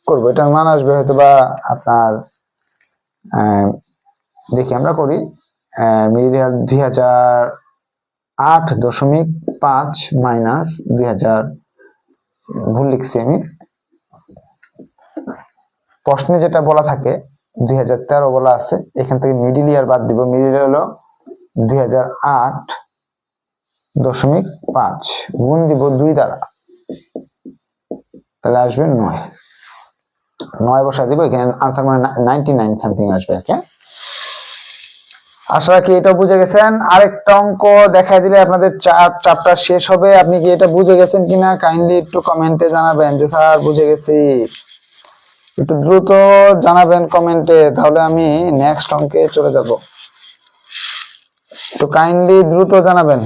করব। এটার মান আসবে হয়তো বা আপনার, দেখি আমরা করি, মিডিলিয়ার 2008.5 মাইনাস 2000, ভুল লিখছি আমি, প্রশ্নে যেটা বলা থাকে 2013 বলা আছে, এখান থেকে মিডিল ইয়ার বাদ দিব। মিডিল ইয়ার হলো 2008.5 গুণ দিব 2 দ্বারা, তাহলে আসবে 9 বসা দিব এখানে, আনসার মানে 99 সামথিং আসবে। ওকে, আশা রাখি এটা বুঝে গেছেন। আরেকটা অঙ্ক দেখাই দিলে আপনাদের চ্যাপ্টার শেষ হবে। আপনি কি এটা বুঝে গেছেন কিনা কাইন্ডলি একটু কমেন্টে জানাবেন যে স্যার বুঝে গেছি। একটু দ্রুত জানাবেন কমেন্টে, তাহলে আমি নেক্সট অঙ্কে চলে যাব। তো কাইন্ডলি দ্রুত জানাবেন।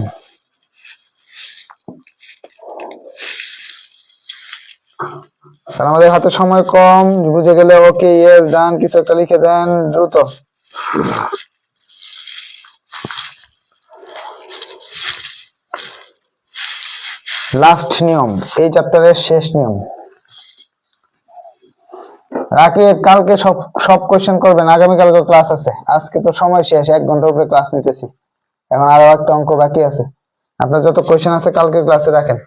কারণ আমাদের হাতে সময় কম। বুঝে গেলে ওকে, ইয়েস, ডান, কিছু একটা লিখে দেন দ্রুত। লাস্ট নিয়ম, এই চ্যাপ্টারের শেষ নিয়ম। রাকিব কালকে সব কোশ্চেন করবেন, আগামীকালকে ক্লাস আছে। আজকে তো সময় শেষ, 1 ঘন্টার উপরে ক্লাস নিতেছি, এখন আরো একটা অঙ্ক বাকি আছে। আপনার যত কোশ্চেন আছে কালকে ক্লাসে রাখেন।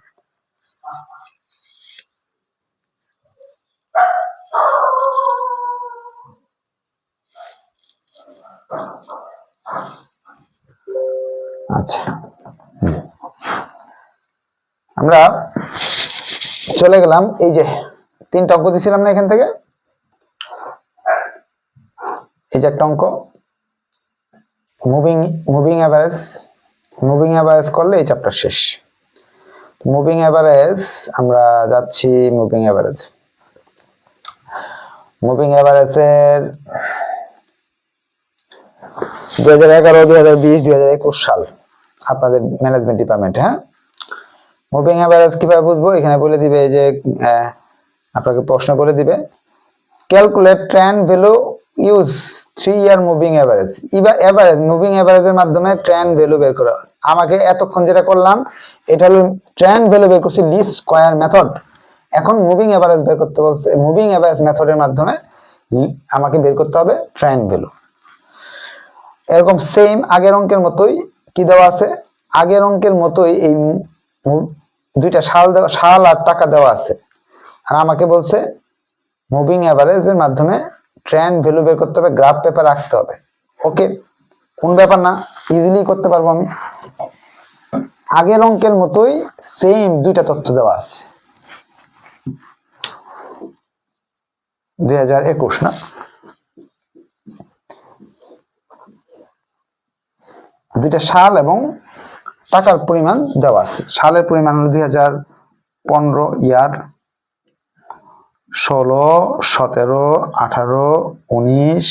আচ্ছা, আমরা চলে গেলাম। এই যে 3টা অঙ্ক দিছিলাম না এখান থেকে, এই যে একটা অঙ্ক মুভিং এভারেজ করলে এই চ্যাপ্টার শেষ। মুভিং এভারেজ আমরা যাচ্ছি। মুভিং এভারেজের 2011, 2020, 2021 সাল আপনাদের ম্যানেজমেন্ট ডিপার্টমেন্টে। হ্যাঁ, মুভিং এভারেজ কিভাবে বুঝবো, এখানে বলে দিবে যে আপনাকে প্রশ্ন বলে দিবে calculate trend value use 3 year moving average. Average moving এভারেজের মাধ্যমে ট্রেন্ড ভ্যালু বের করা। আমাকে এতক্ষণ যেটা করলাম এটা হলো ট্রেন্ড ভ্যালু বের করছি লিস্ট স্কয়ার মেথড। এখন মুভিং এভারেজ বের করতে বলছে। মুভিং এভারেজ মেথডের মাধ্যমে আমাকে বের করতে হবে ট্রেন্ড ভ্যালু। এরকম সেম আগের অঙ্কের মতোই কি দেওয়া আছে, আগের অঙ্কের মতোই এই 2টা সাল আর টাকা দেওয়া আছে। আর আমাকে বলছে মুভিং এভারেজের মাধ্যমে ট্রেন্ড ভ্যালু বের করতে হবে, গ্রাফ পেপার রাখতে হবে। ওকে, কোন ব্যাপার না, ইজিলি করতে পারবো আমি। আগের অঙ্কের মতোই সেম 2টা তথ্য দেওয়া আছে। 2021 না, 2টা সাল এবং টাকার পরিমাণ দেওয়া আছে। সালের পরিমাণ হলো 2015 ইয়ার, 16, 17, 18, 19,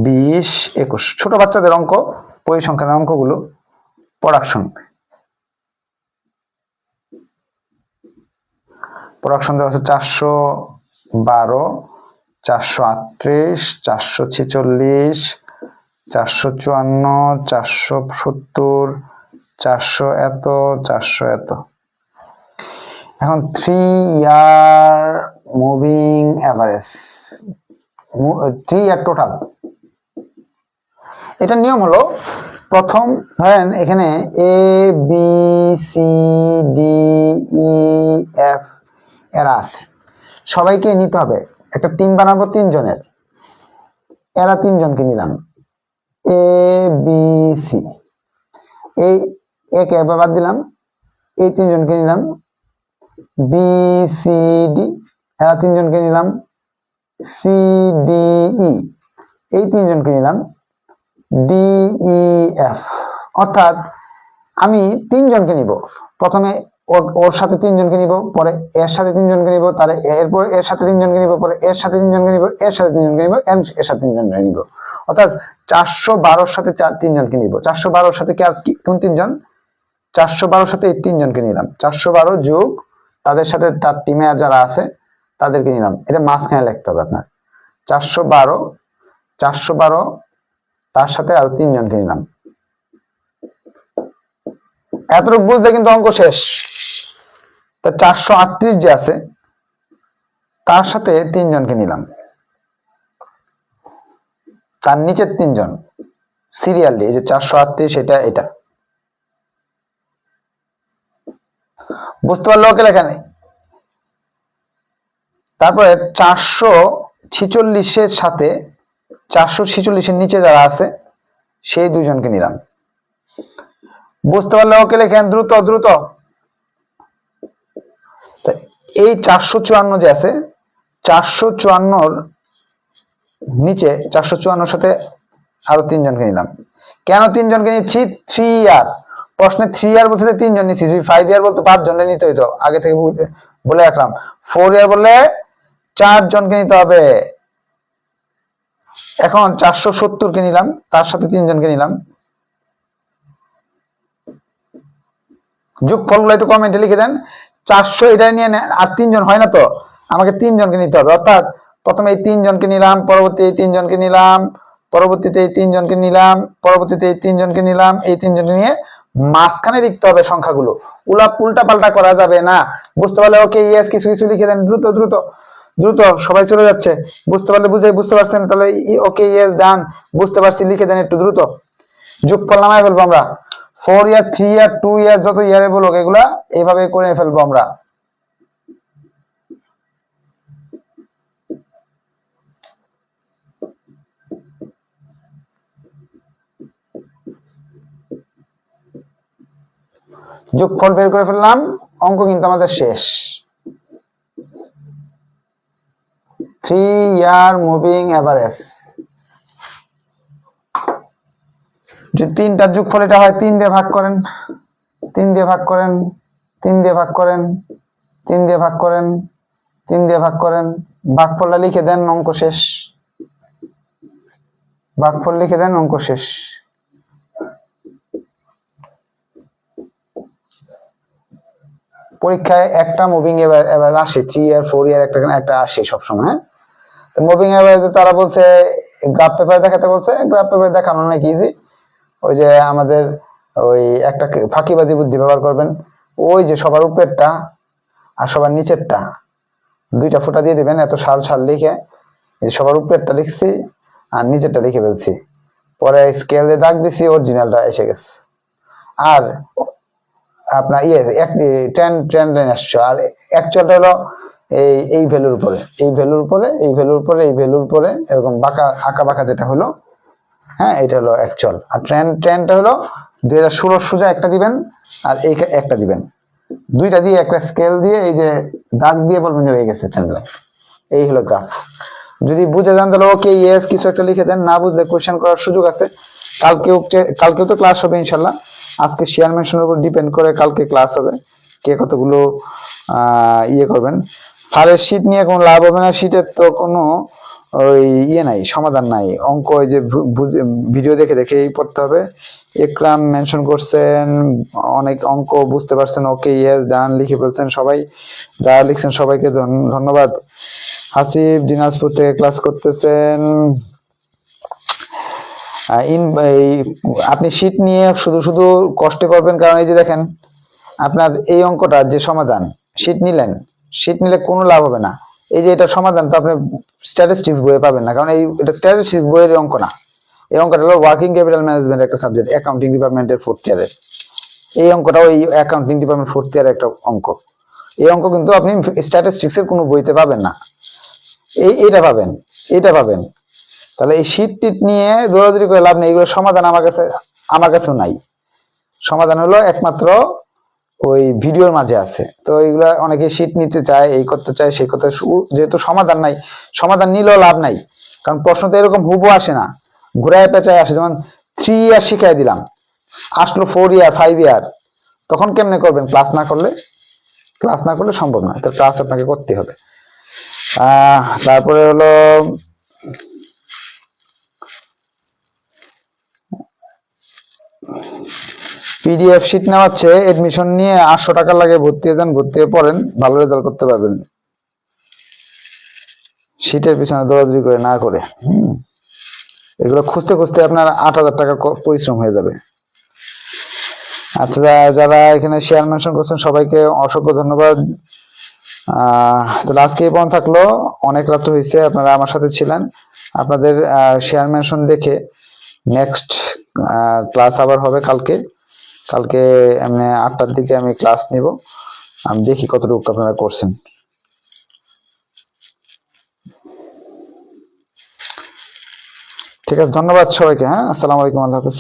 20, 21। ছোট বাচ্চাদের অঙ্ক, পরিসংখ্যানের অঙ্কগুলো। প্রোডাকশন দেওয়া আছে 412, 438, 446, 454, 470, 400 এত, 400 এত। এখন 3 year moving average, 3 year total. এটা নিয়ম হলো, প্রথম ধরেন এখানে A B C D E F এরা আছে, সবাইকে নিতে হবে। একটা টিম বানাবো 3 জনের, এরা 3 জনকে নিলাম, এ বি সি। এই একে বাদ দিলাম, এই 3 জনকে নিলাম। বি সি ডি, এরা 3 জনকে নিলাম। সি ডি ই, এই 3 জনকে নিলাম। ডি ই এফ, অর্থাৎ আমি 3 জনকে নিব। প্রথমে ওর সাথে 3 জনকে নিব, পরে এর সাথে 3 জনকে নিব, তাহলে এরপর এর সাথে 3 জনকে নিব, পরে এর সাথে 3 জনকে নিব, এর সাথে 3 জনকে নিব, এর সাথে 3 জনকে নিব। অর্থাৎ 412 সাথে 3 জনকে নিব। 412 সাথে কোন 3 জন? 412 সাথে এই 3 জনকে নিলাম। 412 যোগ তাদের সাথে তার টিমে যারা আছে তাদেরকে নিলাম। এটা মাঝখানে লিখতে হবে আপনার। 412 তার সাথে আরো 3 জনকে নিলাম। এতটুকু বুঝলে কিন্তু অঙ্ক শেষ। তা 438 যে আছে তার সাথে 3 জনকে নিলাম, তার নিচের 3 জন সিরিয়ালি, এই যে 438 এটা বুঝতে পারলে ওকে লেখা নেই। তারপরে 446-এর সাথে 446-এর নিচে যারা আছে সেই দুইজনকে নিলাম। বুঝতে পারলে ওকে লেখেন দ্রুত দ্রুত। এই 454 যে আছে, 454-র নিচে 454-র সাথে আরো 3 জনকে নিলাম। কেন 3 জনকে নিচ্ছি? 3 ইয়ার প্রশ্নে 3 ইয়ার বলতে 3 জন নিচ্ছি। 5 ইয়ার বলতে 5 জনের নিতে হইতো, আগে থেকে বলে রাখলাম। 4 ইয়ার বললে 4 জনকে নিতে হবে। এখন 470-কে নিলাম, তার সাথে 3 জনকে নিলাম। যোগফলগুলো একটু কমেন্টে লিখে দেন। 400 এটা নিয়ে আর 3 জন হয় না তো, আমাকে 3 জনকে নিতে হবে। অর্থাৎ প্রথমে এই 3 জনকে নিলাম, পরবর্তী এই 3 জনকে নিলাম, পরবর্তীতে এই 3 জনকে নিলাম, পরবর্তীতে এই 3 জনকে নিলাম, এই 3 জনকে নিয়ে মাঝখানে লিখতে হবে সংখ্যাগুলো। উল্টা পাল্টা করা যাবে না। বুঝতে পারলে ওকে ইয়েস কিছু কিছু লিখে দেন দ্রুত দ্রুত দ্রুত। সবাই চলে যাচ্ছে। বুঝতে পারলে বুঝতে পারছেন, তাহলে ওকে ইয়েস ডান, বুঝতে পারছি লিখে দেন একটু দ্রুত। যোগফল নামায় ফেলবো আমরা। 4 ইয়ার, 3 ইয়ার, 2 ইয়ার, যত ইয়ারে বলুক এগুলা এইভাবে করে ফেলবো আমরা। যোগফল বের করে ফেললাম, অঙ্ক কিন্তু আমাদের শেষ। 3 ইয়ার মুভিং এভারেজ, যদি 3টার যোগফল এটা হয় 3 দিয়ে ভাগ করেন, 3 দিয়ে ভাগ করেন, 3 দিয়ে ভাগ করেন, 3 দিয়ে ভাগ করেন, 3 দিয়ে ভাগ করেন, ভাগফলটা লিখে দেন, অঙ্ক শেষ। ভাগফল লিখে দেন, অঙ্ক শেষ। পরীক্ষায় একটা মুভিং এভারেজ আসে, 3 ইয়ার 4 ইয়ার একটা আসে সবসময়। হ্যাঁ, মুভিং এভারেজ তারা বলছে গ্রাফ পেপারে দেখাতে বলছে। গ্রাফ পেপারে দেখানো অনেক ইজি। ওই যে আমাদের ওই একটা ফাঁকিবাজি বুদ্ধি ব্যবহার করবেন। ওই যে সবার উপরেরটা আর সবার নিচেরটা 2টা ফুটা দিয়ে দিবেন, এত সাল সাল লিখে সবার উপরেরটা লিখছি আর নিচেরটা লিখে ফেলছি, পরে স্কেল দিয়ে দাগ দিছি, অরিজিনালটা এসে গেছে। আর আপনার ট্রেন্ড লাইন আসছে, আর অ্যাকচুয়ালটা হলো এই ভ্যালুর উপরে, এই ভ্যালুর উপরে, এই ভ্যালুর উপরে, এই ভ্যালুর উপরে, এরকম আঁকা বাঁকা যেটা হলো, হ্যাঁ এটা হলো অ্যাকচুয়াল। আর ট্রেন্ডটা হলো 2016 সোজা একটা দিবেন আর এই একটা দিবেন, 2টা দিয়ে একটা স্কেল দিয়ে এই যে দাগ দিয়ে বলবেন যে হয়ে গেছে ট্রেন্ড লাইন। এই হলো গ্রাফ। যদি বুঝে যান তাহলে ওকে ইয়েস কিছু একটা লিখে দেন, না বুঝলে কোয়েশ্চেন করার সুযোগ আছে। কালকেও তো ক্লাস হবে ইনশাল্লাহ। আজকে শেয়ার মেনশনের উপর ডিপেন্ড করে কালকে ক্লাস হবে, কে কতগুলো করবেন। স্যারের শীট নিয়ে কোনো লাভ হবে না, শীটের তো কোনো ওই নাই, সমাধান নাই। অঙ্ক ওই যে ভিডিও দেখে দেখেই পড়তে হবে। একরাম মেনশন করছেন, অনেক অঙ্ক বুঝতে পারছেন, ওকে ইয়েস ডান লিখে ফেলছেন সবাই, যারা লিখছেন সবাইকে ধন্যবাদ। হাসিব দিনাজপুর থেকে ক্লাস করতেছেন। আপনি শীট নিয়ে শুধু কষ্ট করবেন, কারণ এই যে দেখেন আপনার এই অঙ্কটা যে সমাধান, শীট নিলে কোনো লাভ হবে না। এই যে এটা সমাধান তো আপনি স্ট্যাটিস্টিক্স বইয়ে পাবেন না, কারণ এটা স্ট্যাটিস্টিক্স বইয়ের অঙ্ক না। এই অঙ্কটা হলো ওয়ার্কিং ক্যাপিটাল ম্যানেজমেন্ট একটা সাবজেক্ট, অ্যাকাউন্টিং ডিপার্টমেন্টের 4th ইয়ারের। এই অঙ্কটা ওই অ্যাকাউন্টিং ডিপার্টমেন্ট 4th ইয়ারের একটা অঙ্ক। এই অঙ্ক কিন্তু আপনি স্ট্যাটিস্টিক্সের কোনো বইতে পাবেন না। এটা পাবেন। তাহলে এই শীট টিট নিয়ে দৌড়াদৌড়ি করে লাভ নেই, এগুলো সমাধান আমার কাছেও নাই। সমাধান হলো একমাত্র ওই ভিডিওর মাঝে আছে। তো এইগুলা অনেকে শীট নিতে চায়, এই করতে চায়, সেই করতে, যেহেতু সমাধান নাই, সমাধান নিলেও লাভ নাই, কারণ প্রশ্ন তো এরকম হুবহু আসে না, ঘুরায় পেঁচায় আসে। যেমন 3 ইয়ার শিখাই দিলাম, আসলো 4 ইয়ার 5 ইয়ার, তখন কেমনে করবেন? ক্লাস না করলে সম্ভব না। তো ক্লাস আপনাকে করতে হবে। তারপরে হলো পিডিএফ শীট নেওয়াচ্ছে, এডমিশন নিয়ে 800 টাকা লাগে, ভর্তি হয়ে যান, ভর্তি হয়ে পড়েন, ভালো রেজাল্ট করতে পারবেন। শীটের পিছনে দৌড়াদৌড়ি করে না করে, এগুলো খুঁজতে খুঁজতে আপনার 8000 টাকা পরিশ্রম হয়ে যাবে। আচ্ছা, যারা এখানে শেয়ার মেনশন করছেন সবাইকে অসংখ্য ধন্যবাদ। তাহলে আজকে এই পর্যন্ত থাকলো, অনেক রাত হয়েছে, আপনারা আমার সাথে ছিলেন। আপনাদের শেয়ার মেনশন দেখে নেক্সট ক্লাস আবার হবে কালকে। কালকে এমনি 8টার দিকে আমি ক্লাস নিব। আমি দেখি কতটুকু আপনারা করছেন। ঠিক আছে, ধন্যবাদ সবাইকে। হ্যাঁ, আসসালামু আলাইকুম, আল্লাহ হাফেজ।